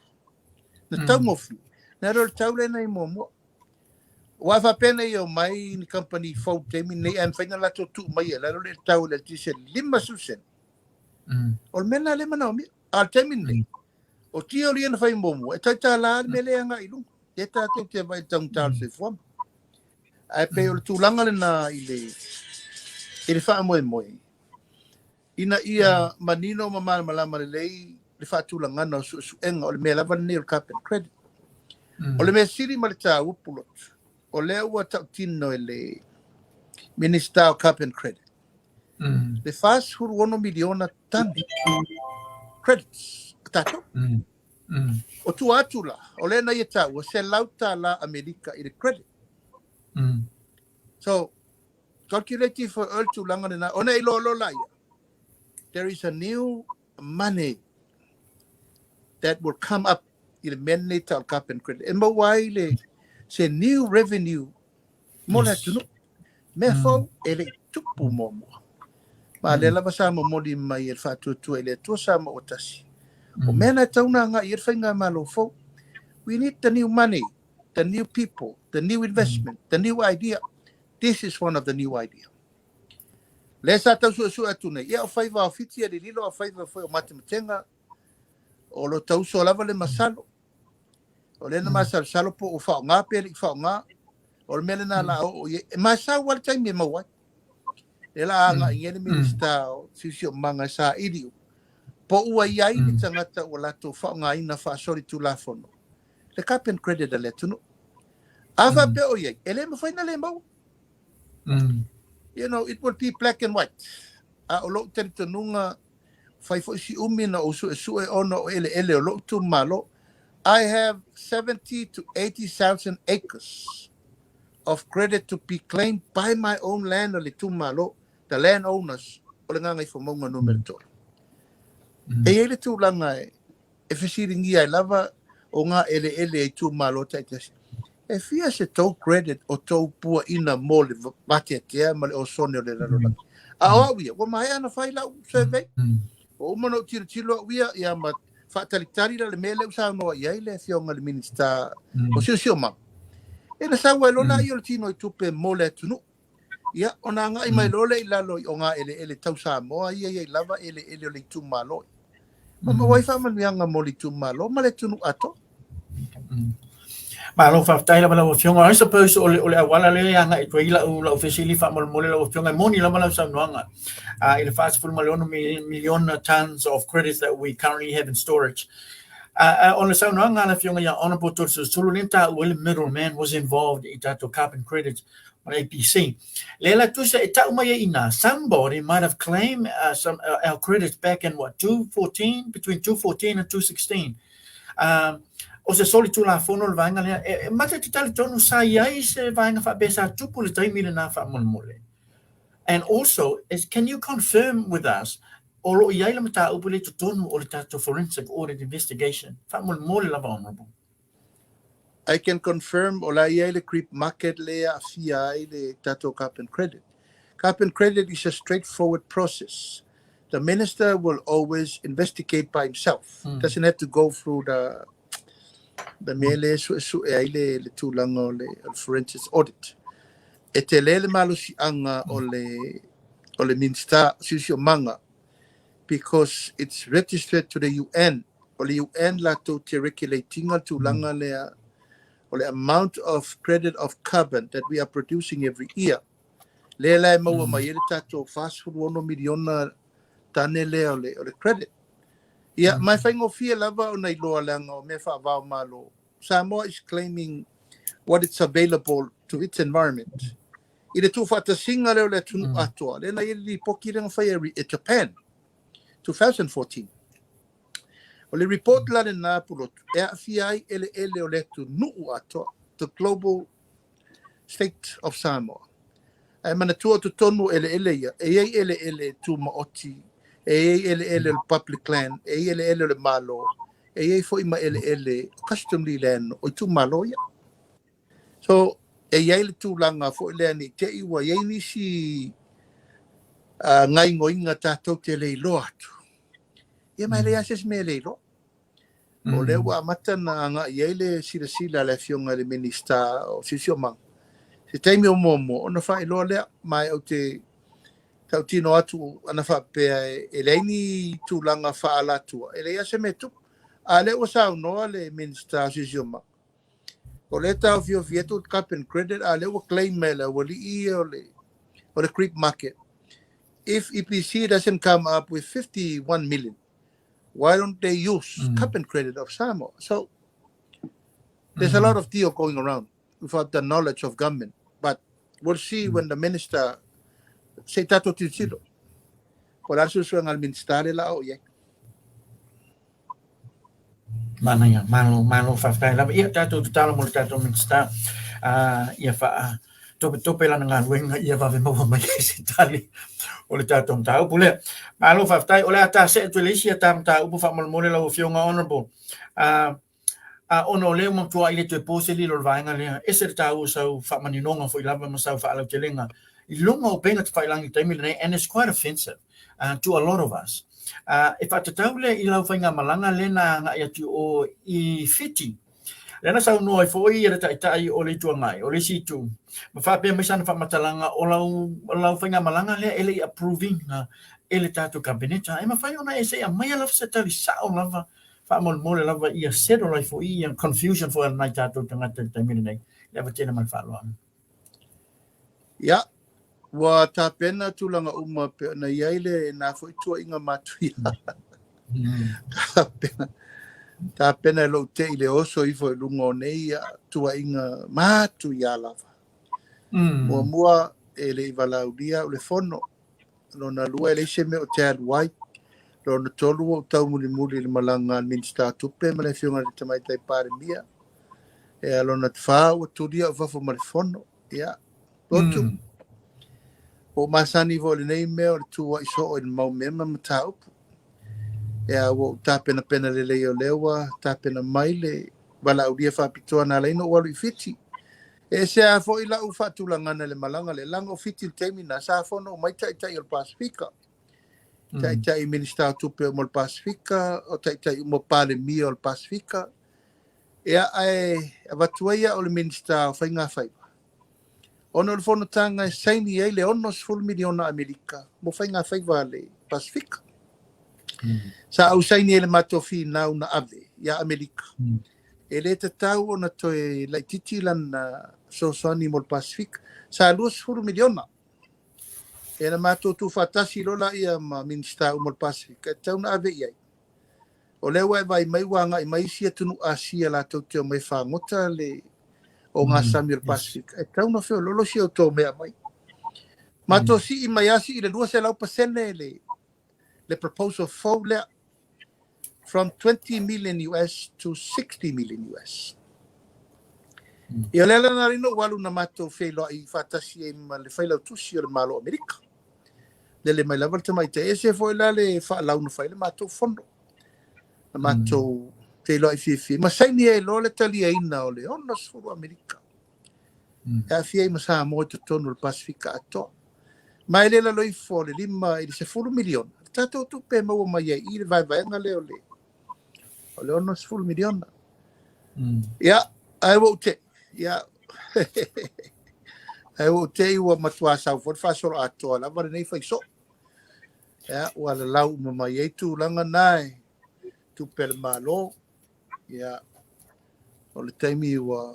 na tau ngo fie na ro tau le nei momo wa fa pena yo mai ni company fo temi nei am fina la to tu mai la ro le tau le tise lima susen o mena le mana mi al temi nei o tio li na fai momo e tata la me le anga ilu e ta to te vai tang tal se fo ai pe o tu langa le na ile fa mo ina ia manino mama malama lei le fatulanga no su enga o le mela van nil cap and credit o le me siri malta Pulotu o le ua tino le minister of cap and credit le fast hur 1 miliona tan credits tato o tu atula o le na yeta o se lauta la America i le credit so calculating for all tu langa na ona ilo lo la there is a new money that will come up in the mandate of cap and credit. And why say new revenue more to no me fo ele tupu momo. Ma le lava sa mo di mai el fatu tu ele to sa mo otasi. O mena tauna nga ir fainga malo fo. We need the new money, the new people, the new investment, the new idea. This is one of the new ideas. Lesa tau su atune ia o faiva o fiti e lilo o faiva foi o matematenga o lo tau so lava le masalo o le na masalo salo po o fa nga pe fa nga o me na la o masa wal tai me mo e la nga ngene minista sisio manga sa idio po ua iai ni tangata o lato fa nga ina fa sori tu la fono le cap and credit le tunu ava pe o iai ele mo foi na le mo you know, it will be black and white. O lo te tununga fai fo si umina o su e ono ele o lo tu malo. I have 70 to 80,000 acres of credit to be claimed by my own land o le tu malo, the landowners o le ngai fo monga numero tolo. E ele tu langa e fesiringi ai lava o nga ele tu malo taitasi. E fia se tau credit o tau pua ina mo le vate atea ma le o sone o le lalolaki. A oawia, wa mai ana whai lau survey. O umano tiro wia ia ma whaatalitari la le mele usao noa iai le fionga le minista o sio ma. E na sawa elona i o le tino i tupe mo le atunu. Ia, o na ngai mai lole i lalo i o ngā ele tau Samoa ia lava ele o le tu malo. Ma waifa manuanga mo le tu malo, ma le tunu ato. Ma lo fa tai la bala fionga I suppose ole awala le anga I toila la officially fa mo la fionga moni la bala sa noanga in the fast full million tons of credits that we currently have in storage on the sa noanga la fionga ya honorable to sulunita will middleman was involved in that carbon credits on APC lela tu sa ita umaya ina somebody might have claimed some our credits back in what 2014 between 2014 and 2016 o se soli tu la fono le vanga le mata titali tonu sa iai se vanga fa besa tupu le 3 million na fa mole and also can you confirm with us o lo iai le mata upule tu tonu o le tato forensic audit investigation fa mole la vulnerable I can confirm o la iai le creep market le a fia le tato cap and credit. Cap and credit is a straightforward process. The minister will always investigate by himself. Doesn't have to go through the mele su le tulanga le forensic audit. E te lele malusi anga o le minister sisio manga because it's registered to the UN. O le UN la to te regulatinga tulanga le o le amount of credit of carbon that we are producing every year. Le la maua mai ele tato fast food 1 miliona tane le o le credit. Ia, mai whaingo fia lava o nei loa langa o me whaavao malo. Samoa is claiming what it's available to its environment. I le tuwhatasinga leo le tunu atua, le na ili poki renga whai e Japan, 2014. O le report la le nā Pulotu, e a whiai ele o le tu nuu atua, the global state of Samoa. Ai mana tua tu tonu ele ia, e ei ele tu maoti, e ei ele le public land, e ei ele le malo, e ei fo ima ele customary land o tu malo ia. So, e ei le tu langa fo ele ani te iwa, ei nisi ngai ngoinga tātou te leilo atu. Ia mai le ases me leilo. O le wa mata na nga ei le sila le fionga le minista o sisio mang. Se taimi o momo, ona wha iloa lea, mai au te tautino atu ana wha pēa e leini tūlanga wha alatua. E leia se me tu. A le o sao noa le minister sisioma. O le tau fio fietu cap and credit, a le o claim me le wali i o le creep market. If EPC doesn't come up with 51 million, why don't they use cap and credit of Samoa? So there's a lot of deal going around without the knowledge of government. But we'll see when the minister say tato titsilo. Por aso suang al minister la o ye. Mana ya, malo whawhai lava. Ia tātou te tala mo le tātou minister. Ia wha tope lana ngā ruenga ia wawe maua mai se tali o le tātou mta upu lea. Malo whawhai o le ata se tu le isi a tā mta upu whamole lau whionga honorable. Ono leo matua ile te pose li lo vainga lea. Ese te tāu sau whamaninonga fo i lava masau whaalau te lenga. I lunga o penga te whailangi taimi le and it's quite offensive to a lot of us. E whatatau le I lau whainga malanga lena nga ia tu o I whiti. Lena sau noa I fōi I rata itai o le tua ngai, o le situ. Ma whapea mai sana whamatalanga o lau whainga malanga lea ele I approving ele tātou kabineta. E ma whai ona e se a mai alafa se tali sao lava whamole lava I a settle lai fōi I confusion for nai tātou tangata taimina nei. Leva tēnā mai whaloa. Ya. Wa ta pena tulanga uma pe na yaile na foi tua inga matu ta pena lo te ile oso I foi lungo nei tua inga matu ya lava mua ele valaudia o le fono lo na lua ele se me o te wai lo na tolu o tau muli le malanga minister tupe ma le fionga le tamai tai pare mia e lo na tfa o tudia o fafo ma le fono ya lotu o masani vo le nei me o tua iso o mau mema matau ya wo tapena pena le leo lewa tapena maile wala udia fa pitoa na leino walu fiti e se a fo ila u fatulanga na le malanga le lango fiti termina sa fo no mai tai o Pacifica tai minister tupe mo Pacifica o tai mo pale mi o Pacifica e ai avatuia o le minister fainga fai ono le fono tanga e saini e le ono sful miliona Amerika. Mo whainga whaiva le Pacifica. Sa au saini e le matofi nau na ave, ia Amerika. E le te tau ona toe lai titilan na sosoani mo le Pacifica. Sa lua sful miliona. E na mato tu fatasi lola ia ma minister mo le Pacifica. E tau na ave iai. O lewa e vai mai wanga I mai sia tunu asia la tau teo mai whangota le o ngā Samuel Pacific. E tau na wheo lolo si o tō mea mai. Ma tō si I mai asi I le lua se lau pasene le proposal fau lea from 20 million US to 60 million US. I o lela na rino walu na mato whelo I whatasi e ma le whailau tusi o le malo Amerika. Le mai laval te mai te ese fo ila le whaalau na whaile mato fondo. Na mato te lo I fifi. Ma saini e lo le tali e ina o le ono sfuru Amerika. E a fia I masa mo te tonu le Pacifica ato. Ma e lela lo I fo le lima I se furu miliona. Tato tu pe maua mai e I le vai nga leo le. O le ono sfuru miliona. Ia, ai wo te. Ia. Ai wo te I ua matua sau fo. Fasoro ato. La vare nei fai so. Ia, ua le lau mai e tu langa nai. Tu per malo. Ia, o le taimi ua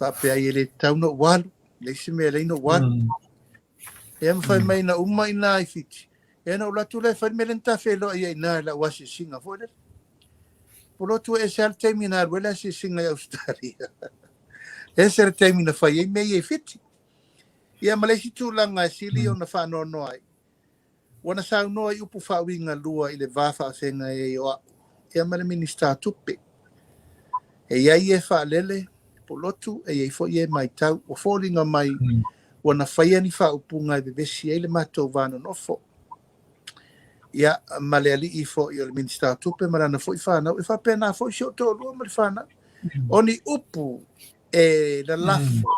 whapea I le tauna walu, le se mea leino walu. E ma whai mai na uma I nā I fiti. E na ulatu le whai mele nta whelo I nā la wasi singa fōre. Pulotu e se al taimi nā ruela se singa I Australia. E se te mina fai me e fiti. Ia malesi tu langa sili o na fa no no ai. Wana sa no ai upu fa winga lua ile vafa senga e o. Ia mala minista tupe. E ia fa lele Pulotu e fo ye mai tau o fallinga mai wana fai ni fa upunga e besi ele mato vano no fo. Ia maleali I fo i o minista tupe marana fo I fa na e fa pena fo sho to lua ma fa na. Oni upu e la lafo.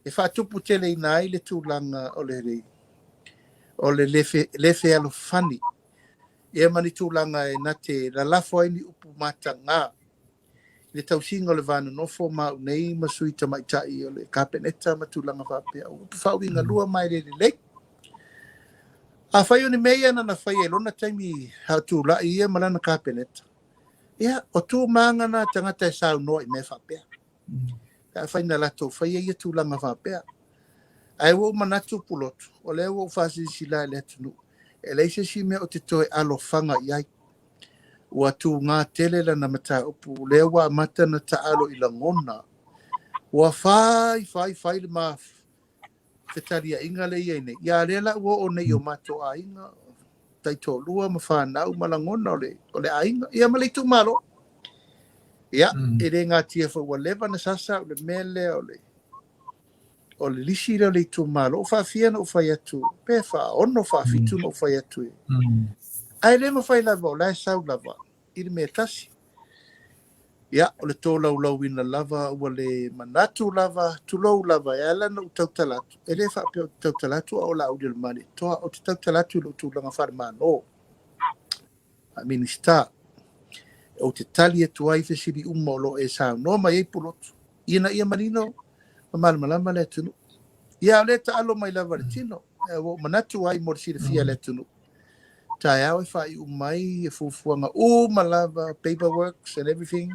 E fa tupu tele ina ile tūlanga o le lefe alo fani. E mani tūlanga e nate la lafo ai ni upu mata ngā. Le tausinga o le vanu no fo mau nei masuita maitai o le kapeneta ma tūlanga whapea. Upu whauinga lua mai le. A whai o ni mea na whai e lona taimi hau tūla I e malana kapeneta. Ia, o tū maangana tangata e sau noa I me whapea. Ka whai na lato whai e tūlanga whapea. Ai wo manatu Pulotu o le wo fasi sila le tunu e le se si me o te toe alofanga iai ua tu ngā tele la na mata upu le wa mata na ta alo I langona ua fai le ma fetaria inga le iai ne ia le la ua o nei o mato a inga taito lua ma whanau malangona o le a inga ia ma le tu malo ia e re ngā tia fa ua leva na sasa o le mele o le lisi le tu malo o fafia no fai atu pe fa ono fa fitu no fai atu ai le mo fai lava o la sau lava I le metasi ia o le tō lau ina lava ua le manatu lava tulou lava e ala no tautalatu e le fa pe tautalatu o la audio mani toa o te tautalatu lo tu langa fa mano a minista o te tali e tuai fe siri umolo e sa no mai e Pulotu ina ia manino malama le tunu ia le ta alo mai lava le tino e wo manatu ai mo si fia le tunu ta ia e fai umai e fufuanga malava paperworks and everything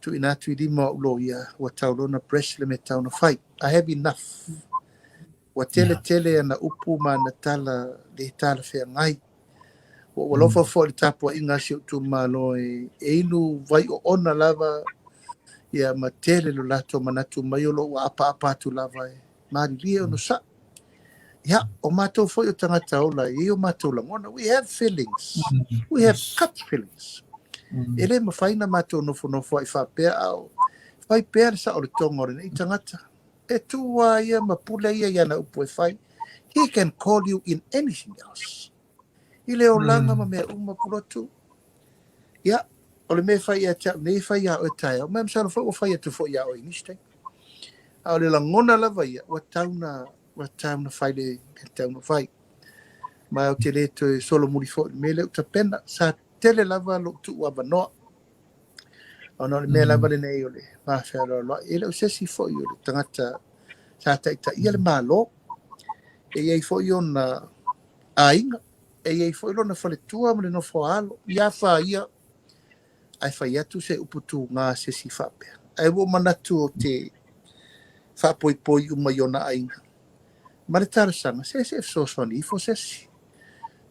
to inatu I mo lo ia wa taulona press le metau na fight I have enough wa tele na upu mana tala le tala fe ngai wa lofa fo le tapo inga si tu malo e inu vai o ona lava ia matele lo lato manatu mai lo wa apa tu lava e mari lia no sa ia o mato fo o tangata ola I o mato langona we have feelings we have cut feelings ele ma faina mato no fo ai fa pe au fai per sa o tongo ni tangata e tu wa ia ma pula ia na upo fai he can call you in anything else ile o langa ma me uma Pulotu ia o le me fai a cha nei fai a o tai o mem sa fo o fai tu fo ia o iniste a le langona lava ia wa tauna fai le tauna fai ma o te le to solo muri fo me le ta pena sa tele lava lo tu wa no ona le me lava le nei o le ma fa lo ele o se si fo io le tangata sa ta ia le malo e ia fo io na ainga e ia fo ilo na fale tua mo le no fo alo ia fa ia ai fa ia tu se uputu nga se si fa pe ai wo manatu o te fa poi uma yona ainga ma le tara sanga se so soni fo se si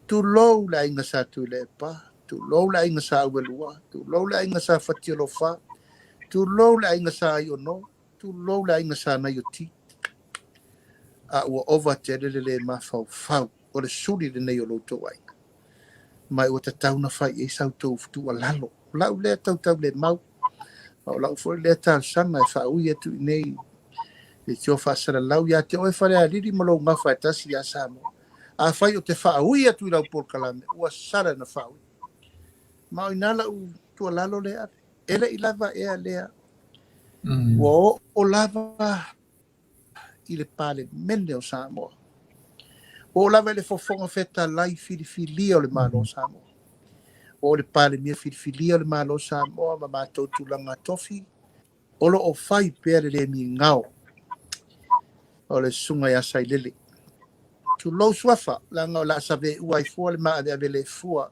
tu lo la inga sa tu le pa tu lo la inga sa welua tu lo la inga sa fatilo fa tu lo la inga sa yo no tu lo la inga sa na yoti a wa over le ma fa o le suri le nei o lo to ai mai o te tauna fai e sau tu lalo lau le tau le mau o lau fo le ta sanga e fa ui tu nei e tio fa sala lau ya te o e fare a riri mo lo nga fa tasi ya samo a fai o te fa ui tu lau Polokalame ua sala na fa ui ma o inala u tu lalo le ave ele I lava e a lea o lava I le pale mele o Samoa o lava le fofonga feta lai fili o le malo Samoa o le pale mia fili o le malo Samoa ma matou tulanga tofi o lo o fai pere le mi ngao o le sunga ya sai lele tu lo swafa la ngao la save uai fo le ma ave le fua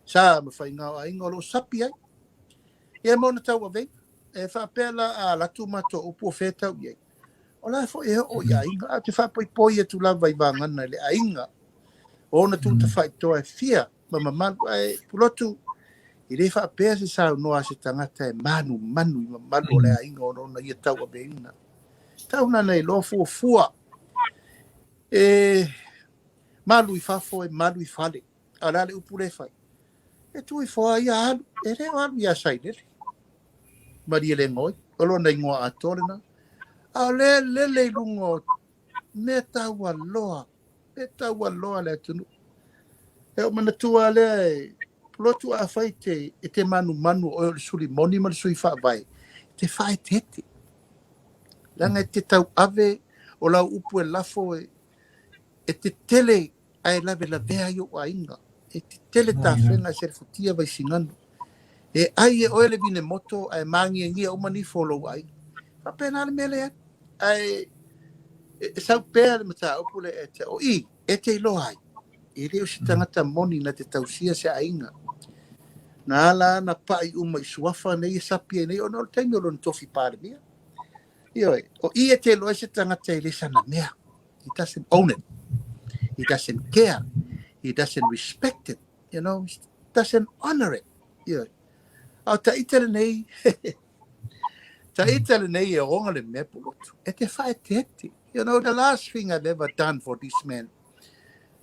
sa ma fai ngao ai ngolo sapi ai e mo na tau ave e fa pela a la tu mato o po feta ye o la fo e o ya inga te fa poi e tu la vai vanga na le ainga o na tu te fai to e fia ma Pulotu I le whaapea se sa noa se tangata e manu i malu o le ainga o rona ia tau a beina. Tau na nei lo fua. Malu i fafo e malu i fale. Ala le upu le fai. E tu i fua ia alu. E reo alu ia sai lele. Maria le ngoi. Olo na ingoa atore na. A le lungo. Me tau a loa. Me tau a loa le tunu. E o mana tua le. Pulotu a fai te manu o le suri moni ma le sui wha vai. Te whae tete. Langa te tau ave o lau upu e lafo e te tele ai lave la vea yo a inga. E te tele ta whenga se futia vai singano. E ai e oele vine moto ai mangi e ngia o mani follow ai. Pa pena le mele ai sau pēr le mata upu le e te o i e te ilo ai. E reo si tangata moni na te tausia se a inga. Na ala na pai uma i suafa nei e sapi e nei o nol taimi o lon tofi pare mea. Ioi, o i e te loe se tangata i le sana mea. He doesn't own it. He doesn't care. He doesn't respect it. You know, he doesn't honor it. Ioi. Au ta itale nei, ta itale nei e ronga le mea Pulotu. E te whae te heti. You know, the last thing I've ever done for this man,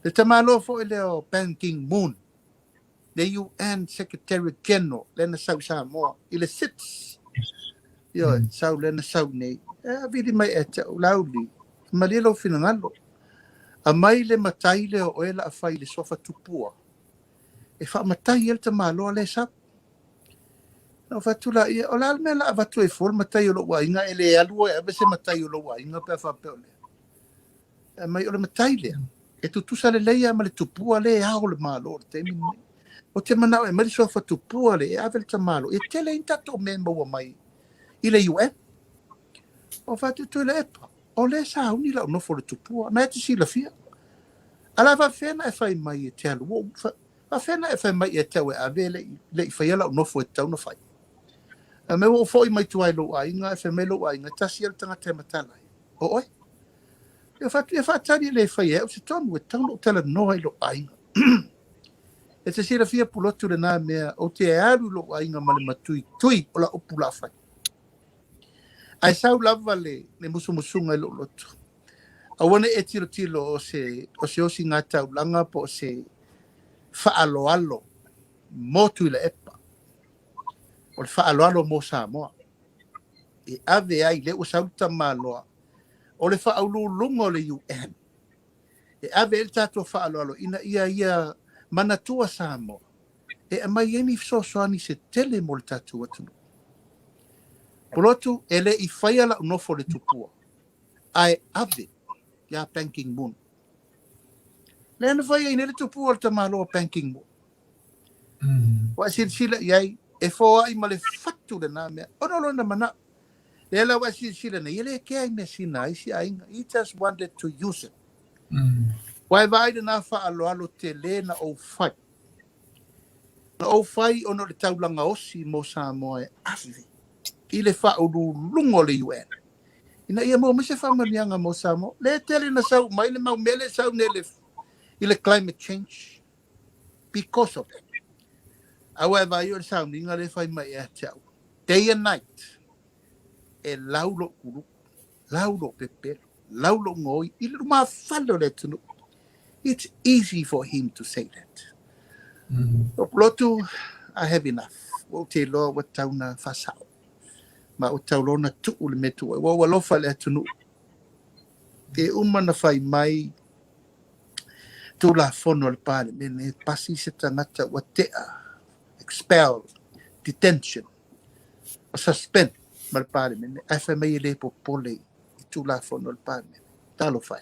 the tamalo fo leo Ban Ki-moon, the UN Secretary General, lena sau Samoa, ile sits. Yo, sau lena sau nei. Vidi mai e te ulauli. Malilo finangalo. A mai le matai le o ela a fai le sofa tupua. E wha matai el te malo le sa. No fatula ia o la me la vatu e for matai o lo wa inga ele alua e se matai o lo wa inga pe fa pe ole. E mai o le matai le. E tu sale leia ma le tupua le a o le malo te mi. O te mana e mai sofa tupua le e avel te malo. E tele inta to member wa mai. Ile UN. O fatu tu le epa. O le sa uni la no for le tupua. Na te si la fia. Ala va fena e fai mai e te alu. Va fena e fai mai e te awe ave le i fai ala no fo e tau na fai. A me wo fo i mai tuai lo a inga e fai me lo a inga tasi al tanga te matalai. O oi. E fatari le fai e o se tonu e tau no tala no ai lo a inga. E te sira fia Pulotu le nā mea o te alu lo a inga male matui tui o la upu la fai. Ai sau lava le musunga i lo lotu. A wane e tiro o se osi ngā taulanga po se whaaloalo motu i le epa. O le whaaloalo mo Samoa. E ave ai le o sauta maloa. O le whaaululunga o le UN. E ave el tato whaaloalo ina ia manatua Samoa. E mai eni soani se tele mo le tatua tunu. Pulotu ele i whaiala unofo le tupua. Ai ave. Ya Ban Ki-moon. Lena vai nele tupu o te malo Ban Ki-moon. Wa sila yai e fo ai male fatu le na me. Ono lo na mana. Lela wa sila na ile ke ai me sina ai si ai. He just wanted to use it. Wa vai na fa alo te le na o fai. Na o fai ono le taulanga osi mo Samoa e afi. Ile fa o lungo le UN. Ina ia mo se fa manianga mo Samoa. Le tele na sau mai le mau mele sau nele ile climate change because of it. However, you're sounding a le fai mai e tau. Day and night. E laulo kuru, laulo pepe, laulo ngoi, ile ma falo le tunu. It's easy for him to say that. O Pulotu, I have enough. O te loa wa tau na fasao. Ma o tau lona tuu le metu. Wa Alofa le tunu. E umana fai mai tu la fono le pale. Mene pasi se tangata wa tea. Expel, detention, or suspend mal pare mene afa mai le popole I tu la fono al pare talo fai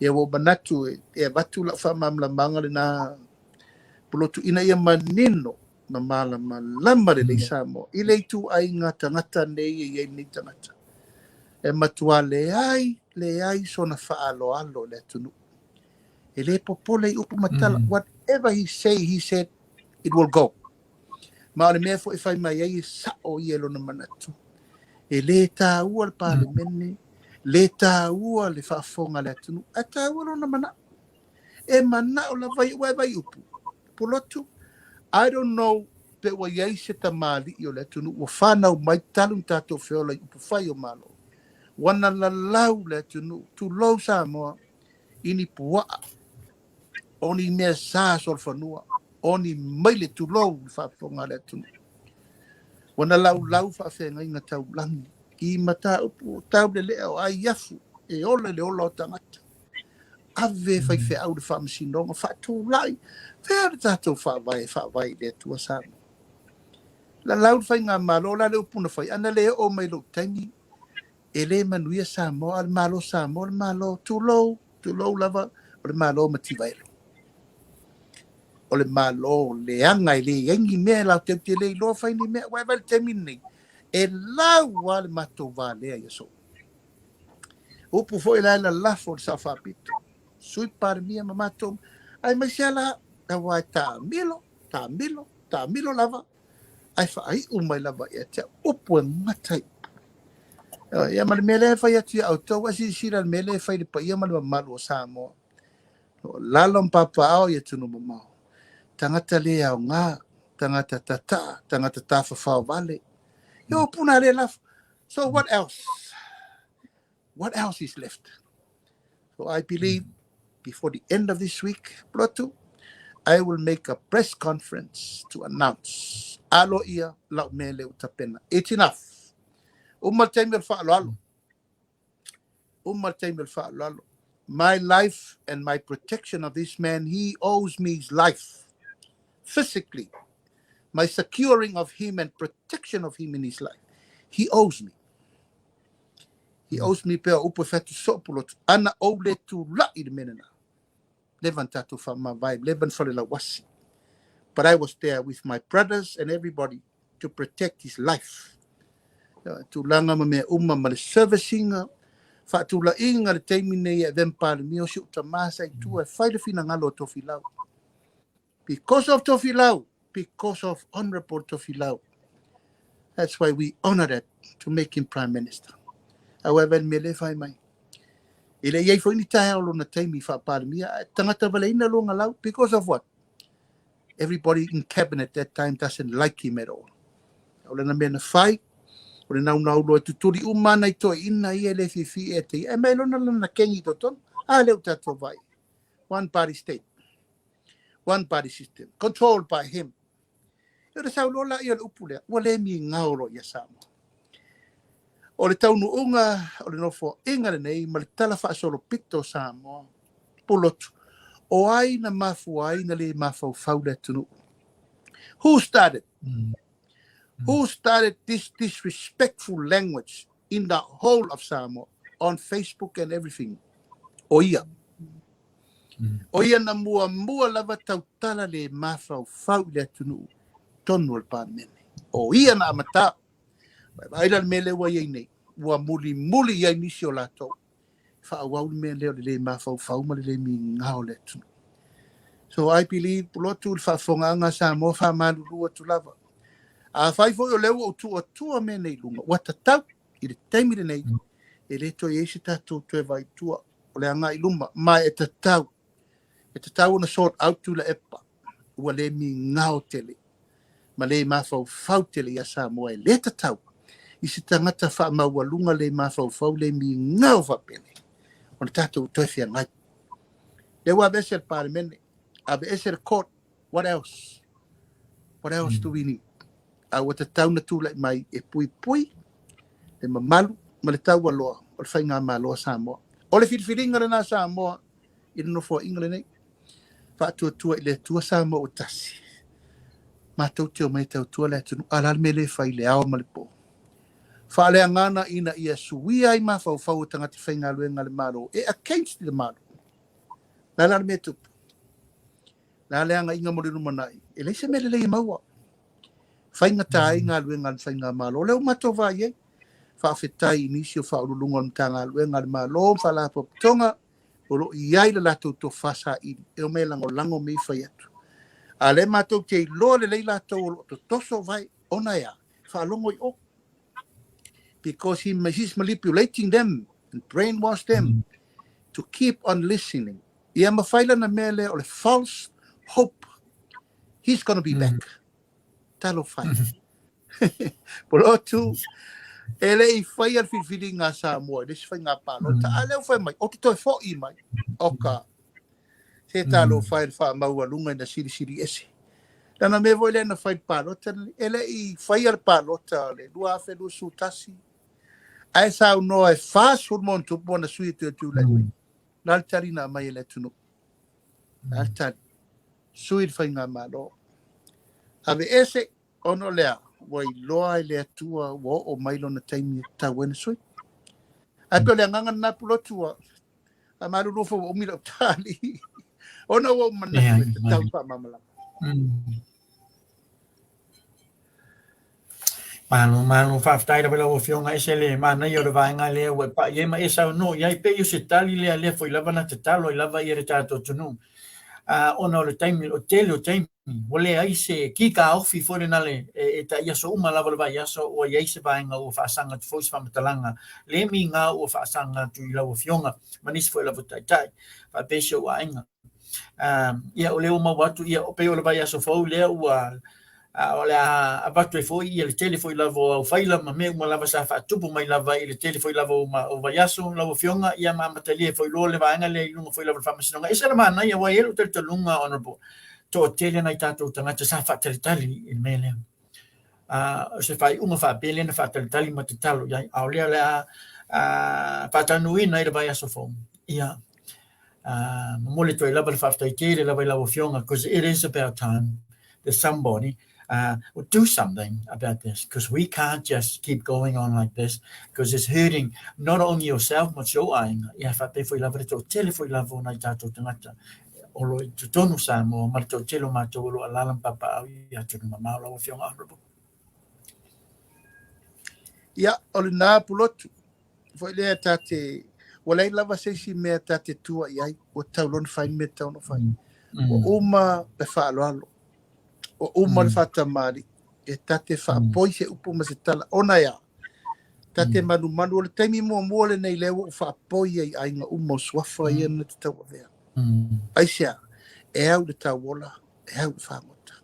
e wo banatu e batu la fa mam la mangale na Pulotu ina ia manino na mala malama le Samo ile tu ai ngata nei e ni tangata e matua le ai sona fa alo le tunu e le popole upu matala whatever he said it will go. Ma le mea fo e fai mai ai sa o i elo na manatu. E le tā ua le pāle mene, le tā ua le whaafonga le atunu, a tā ua lo na mana. E mana o la vai upu. Pulotu, I don't know pe wa yai se tamali i o le tunu ua whanau mai talung tātou whiola i upu whai o malo. Wana la lau le tunu tu lau Samoa ini puaa. Oni mea saa sol whanua. Oni maile tu lau whaafonga le tunu. Wana lau whaafenga inga tau langi. I mata upu tau le leo ai yafu. E ola le ola o tangata. Ave fai fe au de whaamasinonga whaatu lai. Whea tātou whaavai le tua Samoa. La lau fai ngā malo la leo puna fai. Ana leo o mai lo taimi. E le manuia Samoa, al malo Samoa, al malo tu lau lava. O le malo mativaelo. O le malo le anga i le yengi mea lau te le lo fai ni mea. Wai wale te mini. E lau wale mato vale a yaso. Upu foi la lafo le sawhapito. Sui par mia mamato. Ai mai siala. A wai ta milo lava. Ai whaai umai lava ia te upu e matai. Ia male mele fai atu au tau asi sira mele fai le pa ia male malu o Samoa. Lalom papa au ia tunu mamau. Tangata le au ngā, tangata tata, tangata tafa whao vale. Ia puna le laf. So what else? What else is left? So I believe before the end of this week, Pulotu, I will make a press conference to announce alo ia lau mele utapena. It's enough. Umal taimel fa'aloalo. My life and my protection of this man, he owes me his life. Physically. My securing of him and protection of him in his life. He owes me. He owes me pea upo fetu sopulotu. Ana ole tu la'i de menena. Levan tatu whama vai. Levan fale la wasi. But I was there with my brothers and everybody to protect his life. Tu langa ma mea ma le servicinga. Whaatula inga le teimi nei e vempale mi o si uta masa I tua e whaile fina ngalo Tofi Lau. Because of Tofi Lau, because of Honorable Tofi Lau. That's why we honor that to make him Prime Minister. However, me le whai mai. Ile iei fo ini tae alo na teimi whaapale mi tangata wale ina lo ngalau. Because of what? Everybody in cabinet that time doesn't like him at all. Ole na mea na whai. Ore nau loa tuturi umana I toi ina I ele fifi e te. E mai lona lana kengi toton. A leo tato vai. One party state. One party system. Controlled by him. Ore sau lola I ole upulea. Wale mi ngauro ia Samoa. Ore taunu unga. Ore nofo inga le nei. Ma le tala wha solo pito Samoa. Pulotu. O ai na mafu ai na le mafau faule tunu. Who started? Who started this disrespectful language in the whole of Samoa on Facebook and everything? Oia. Oia na mua lava tautala le mafau fau le tunu tonu al pāmene. Oia na amata. Aira mele wa iei nei. Wa muli iei nisi o lato. Whaawau me leo le mafau fau ma le mi ngao le tunu. So I believe Pulotu whaafonga anga Samoa whaamalurua tu lava. A fai foi o leo o tua me nei lunga. Wata tau, I le teimi le nei, e le toi eisi tātou tue vai tua, o le anga I luma, mai e tatau na sort out tu la epa, ua le mi ngao tele, ma le mafau fau tele ia Samoa e le tatau, I si tangata wha maua lunga le mafau fau le mi ngao whapene, o le tātou tue fia ngai. Le wa beser parlemene, a beser court, what else? What else do we need? A wata tau na tūlai mai e pui, e mamalu, ma le tau aloa, o le whainga maloa Samoa. O le whiriwhiringa le nā Samoa, I le nofo inga le nei, whaatua I le tua Samoa o tasi. Mātou te o mai tau tua le tunu, alal me le whai le awa ma le po. Whaale angana ina ia suia I mawhau o tangati whainga luenga le maro, e against le maro. Nalal me tupu. Nale anga inga moriru manai, e leise me le maua. Whainga tai ngā luenga le whainga malo. Leo mato vai e. Whaafetai inisio whaurulunga le tanga luenga le malo. Whalapa tonga. Oro iai le lato to whasa ini. Eo me lango me whai atu. A le mato te loa le leila to toso vai. Ona ea. Whaalongo I o. Because he's manipulating them. And brainwash them. To keep on listening. Ia mawhaila na mele o le false hope. He's going to be back. Talo fai. Pulotu, ele I fai al filfili ngā Samoa, desi fai ngā palo. Ta aleo fai mai, o te toi fo I mai. Oka, se talo fai wha maua lunga na siri ese. Tana me voi lena fai palo, ele I fai al palo, ta le lua afe lu sutasi. Ai sao no e fast food mon tupu na sui tu le. Nal tari na mai ele tunu. Nal tari. Sui fai ngā malo. Ave ese ono lea, wai loa lea tua wo o mailo na taimi ta wena sui. Ato lea ngangan na Pulotu a malu lofo o mila tali. Ono wo manatu e te tau pa mamala. Manu whaftai ra o whionga ese le mana I o re vaenga le o pa ye ma esa no ia pe yo se tali le foi lava na te talo I lava I re tato tunu. Ona o le taimi o tele o taimi o le ai se kika ofi fore na le e ta ia so uma lava le vai aso o ia se vaenga o whaasanga tu fosi whamatalanga le mi ngā o whaasanga tu I lau whionga manisi foi lava tai pa pese o ainga. Ia o le o mawatu ia o pe o le vai aso fau le ua o le a batu e foi I le tele foi lava o faila ma me uma lava sa whaatupu mai lava I le tele foi lava o vaiaso lava whionga ia ma matalia foi lo le vaenga le ilunga foi lava whamasinonga. Esa mana ia wai elu te lunga honorable to tele nei tātou tangata sa whaatalitali I mele. Se whai unga whaapele na whaatalitali ma te talo iai au lea le a whaatanuina I le vaiaso fau. Ia mole toi lava le whaaftaitele lava I lava whionga because it is about time that somebody would do something about this because we can't just keep going on like this because it's hurting not only yourself but your ainga. Ia whape foi lava to tele foi lava o nei tātou tangata o lo I tutonu Samoa ma to telo mātou o lo alalam papa au ia tunu mamau lau whionga honorable. Ia, o le nā Pulotu, foi lea tate, walai lava seisi mea tate tua iai, o taulon fai me tauno fai. O uma le whaaloalo, o uma le whatamari, e tate whaapoi se upu ma se tala, ona ia, tate manu o le taimi mua le nei lewa o whaapoi ai ainga uma o swafa ia na te tau avea. Aisea, e au le tauola, e au le whaamota.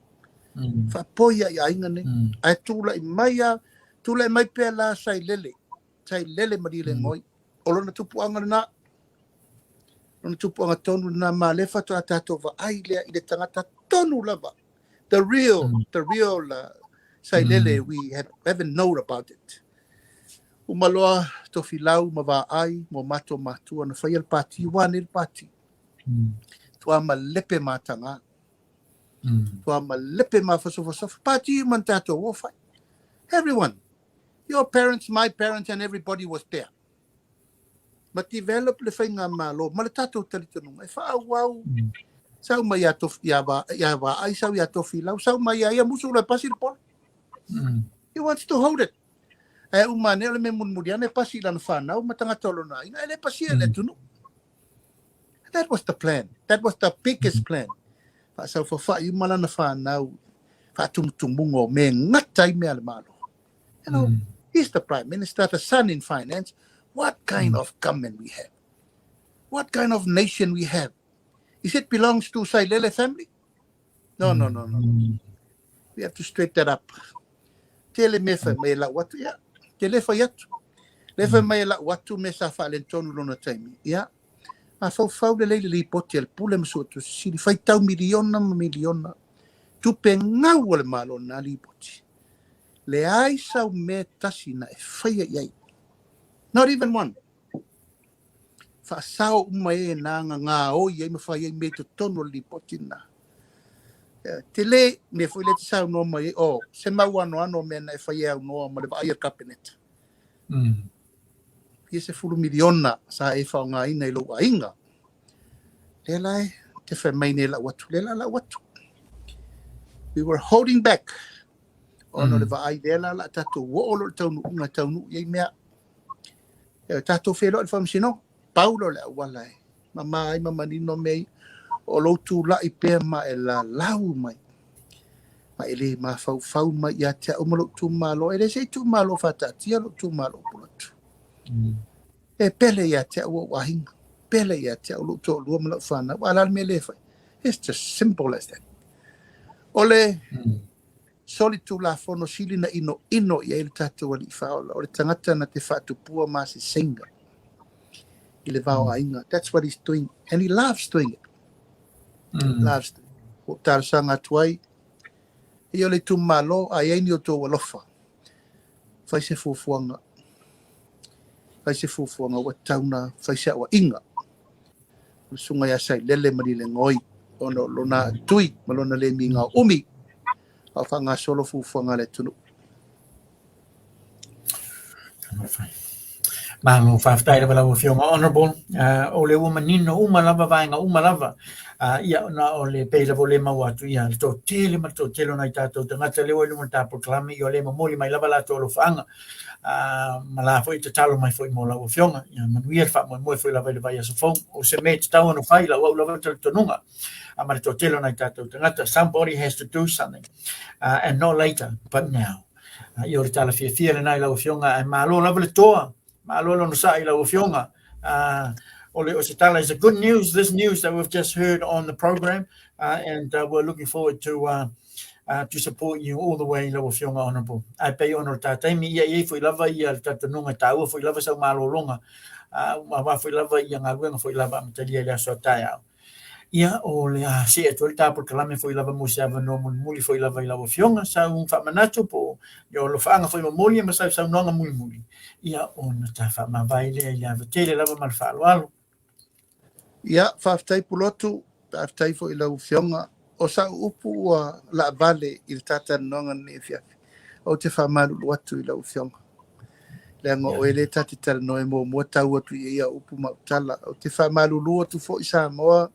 Whaapoi ai ainga ne, ai tūla I maia, tūla I mai pēr la sai lele marile ngoi, o lona tupuanga na, lona tupuanga tonu na malefa to atato va ai lea I le tangata tonu lava. The real sai lele, we haven't known about it. Umaloa tofilau ma ai mo mato matua na whai al pati, wane il pati. Tua ma lepe matanga. Tua ma lepe ma fasofasofa. Pati man tato wo fai. Everyone. Your parents, my parents, and everybody was there. But develop le whai ngā malo. Ma le tato talitanunga. E wha au. Sau mai atof iava ai sau atofi lau sau mai ai musu le pasi le pol. He wants to hold it. E umane le me munmuriane pasi lan whanau matanga tolo na ina ele pasi ele tunu. That was the plan. That was the biggest plan. Fa sau fa I mala na whanau fa tumutumungo me ngatai me al malo. You know, he's the prime minister, the son in finance. What kind of government we have? What kind of nation we have? Is it belongs to Sailele family? No. We have to straighten that up. Tele mefa me la watu ya. Tele fa yatu. Lefa me la watu me sa fa lentonu lona taimi. Ya. A fau le leile li poti al pule msuotu. Siri fai tau miliona. Tupe ngau le malo na li poti. Le ai sau me tasina e fai yai. Not even one. Fa sao mai na nga o ye me fa ye me to tono li potina tele me foi le sao no mai o se mau ano me na fa ye no ma le ai cabinet se fulu miliona sa e fa nga ina lo ainga le lai te fa mai ne la watu we were holding back ono le vai dela la tatu wo lo taunu ye me tatu felo al famsino Paulo le walai mama manino mei o lotu la ipe ma ela lau mai ma ele ma fau mai ya te o malo tu malo ele se tu malo fata tia lo tu malo pulotu e pele ya te o wahin pele ya te o lo to lo malo fana wala me le fa it's just simple as that Ole soli tu la fono sili na ino ia il tatu wali faola. Ole tangata na te fatu pua masi singa. Ile vao ainga. That's what he's doing. And he loves doing it. Loves doing it. Tar sanga tuai. I ole tu malo a yaini o to Alofa. Fai se fufuanga. Fai se fufuanga wa tauna. Fai se awa inga. Sunga ya sai lele manile ngoi. Ono lona tui. Malona le minga umi. A whanga solo fufuanga le tunu. Malo whaftai wala o whionga honourable, o le umanino, umalava vaenga, umalava, ia na o le peila vo le mawatu, ia le tō tele ma tō telo nai tātou, te ngata leo ilu mata Polokalame, i o le mamoli mai lava la tō lo whaanga, ma la fo i te talo mai fo i mo la o whionga, ia manuia wha mo fo i lava i le vai aso fong, o se me te tau anu whai la wau lava tala tonunga, ma le tō telo nai tātou, te ngata, somebody has to do something, and not later, but now. I o le tala fia le nai la o whionga, e malo lava le toa, Malolo no sa ila ufionga. Ole Ositala is a good news. This news that we've just heard on the program, and we're looking forward to support you all the way, Ila Ufionga Honourable. I pay honor tata mi ia fo lava ia tata nunga tau fo lava sa malolonga. Ma fo lava ia ngaluenga fo lava mtalia ia so taia. Ia o le se to le Polokalame fo lava mo se no muli fo lava Ila Ufionga sa un fa manato po yo lo fanga fo moli ma sa nonga muli. Ia ona ta fa ma vai le ia vetele lava mal fa alo. Ia whaftai Pulotu, whaftai fo Ila Ufionga, o sa upu la vale il tata nonga ne fiafi. O te whamaru watu Ila Ufionga. Leanga o ele tati tala noe mo mua tau atu ia upu mautala. O te whamaru lua tu fo i Samoa,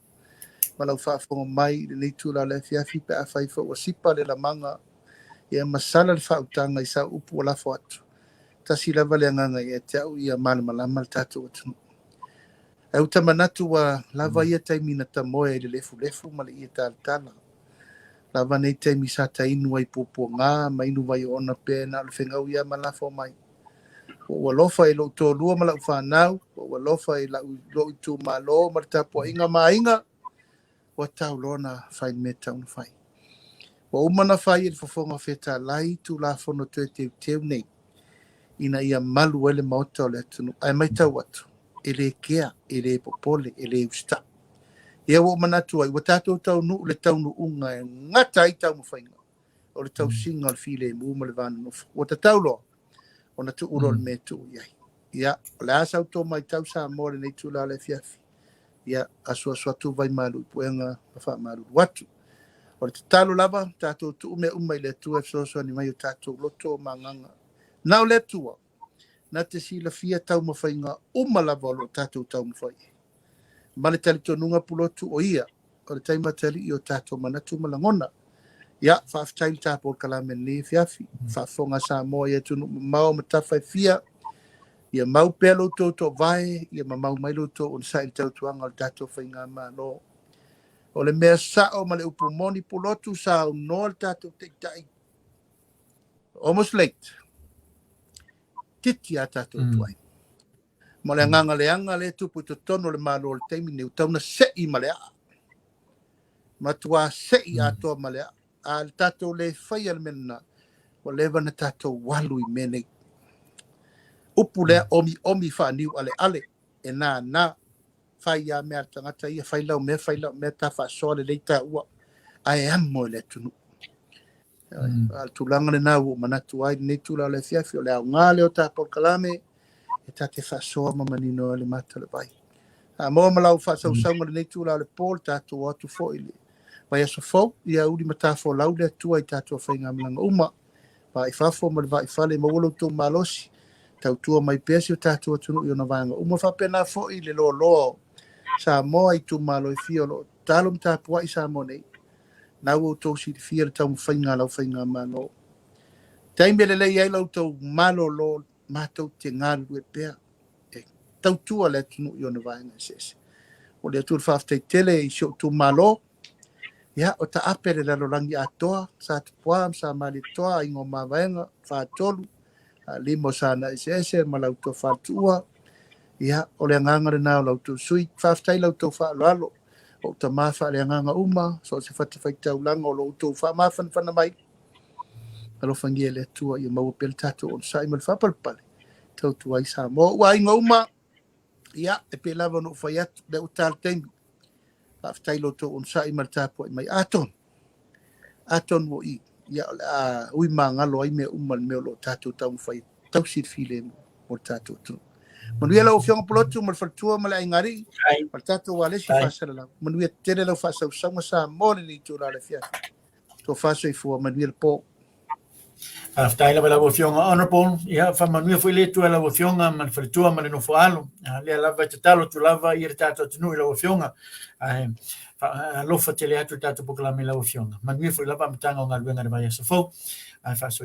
malau whaafonga mai, le neitu la le fiafi pe a whai fo o sipa le la manga, ia masala le whautanga i sa upu o la fo atu. Tasi lava le nganga ia te au ia malama le tātou atu. Au tamanatu wa lava ia taimina ta moe le lefu ma le ia tala. Lava nei taimi sa ta inu ai pupu ngā, ma inu vai ona pe na le whengau ia malafo mai. O Alofa e lo tō lua ma lau whanau, o Alofa e lo i tū malo ma le tapu inga ma inga, o tau lona whai me taunu whai. O umana whai e le Fofoga wheta lai tu la fono teu nei. Ina ia malu ele maota o le atunu. Ai mai tau atu. Ele kea, ele popole, ele usta. Ia wo manatu ai. Wa tātou tau nu le tau nu unga e ngata i tau mawhainga. O le tau singa le file mu ma le vana nufu. O ta tau loa. O na tu uro le me tu iai. Ia, o le asau tō mai tau sa more nei tu la le fiafi. Ia, asua tu vai malu puenga ma wha malu watu. O le talo lava, tātou tu ume umai le tu e so ni mai o tātou loto manganga. Nau le tua, na te sila fia tau mawhainga umalava lo tātou tau mawhai. Ma le tali tonunga Pulotu o ia, o le taima tali i o tātou manatu malangona. Ia, whaaftaili tā Polokalame ni fiafi, whaafonga Samoa ia tunu mau matawhai fia, ia mau pelo tō vai, ia mau mailo tō on sa il tau tuanga o tātou whainga ma no. O le mea sao ma le upumoni Pulotu sa o no le tātou teitai. Almost late. Titi a tātou tuai. Ma le nganga leanga le tupu to tono le malo le teimi ne utauna sei ma le a. Ma tua sei a toa ma le a. A le tātou le whai al mena. O lewa na tātou walu i mene. Upu lea omi whaniu ale. E nā. Whai a mea tangata ia whai lau mea ta whasoa le leita ua. Ai amo le tunu. Al tulanga le nau manatu ai nei tula le fiafi o le au ngā leo tā Polokalame e tā te whasoa mamanino le mata le vai. A moa malau whasausaunga le nei tula le pōl tātou atu fo ili. Vai aso fau, ia uri mata fo lau le atua i tātou whainga malanga uma. Pa i whafo ma le vai whale ma wolo tō malosi. Tau tua mai pēsi o tātou atunu i ona vanga. Uma whapena fo i le lo sa moa i tū malo i fio lo. Tālo mta pua i sa mo nei. Nau o tō si fia le tau mwhainga lau whainga mano. Taime le lei ai lau tau malo lo mātou te ngāru e pēr. E tau tua le tunu i ona vanga sese. O le atur whaaftei tele i sio tū malo. Ia, o ta apere lalo langi atoa. Sa te puam, sa mali toa, ingo mawaenga, whaatolu. Limo sana sese, malau tō whaatua. Ia, o le ngangare nao lau tō sui. Whaaftei lau tō whaalalo. o ta mafa le nga uma so se fata faitau langa o lo tu fa mafan fana mai alofa ngia le tua ia mau pel tatu on sai mal fa palpale tau tu ai Samoa wa inga uma ia e pe lava no fa yat de utal tem aftai lo to on sai mal tapo mai aton wo i ia ui manga lo ai me umal me lo tatu tau fai tau sit file mo tatu tu manuia la o fianga Pulotu mal fatua mal ai ngari mal tatu wale si fa sala manuia tele lo fa sa sa mo ni tu la le fia to fa so i fu manuia po After la bela fionga honorable ia fa manu foi le tu la fionga man fretua man no foalo le la va talo tu lava ir tato tu la fionga Alofa tele atu tato Polokalame la fionga man foi la va mtanga ngal venga vai so fo fa so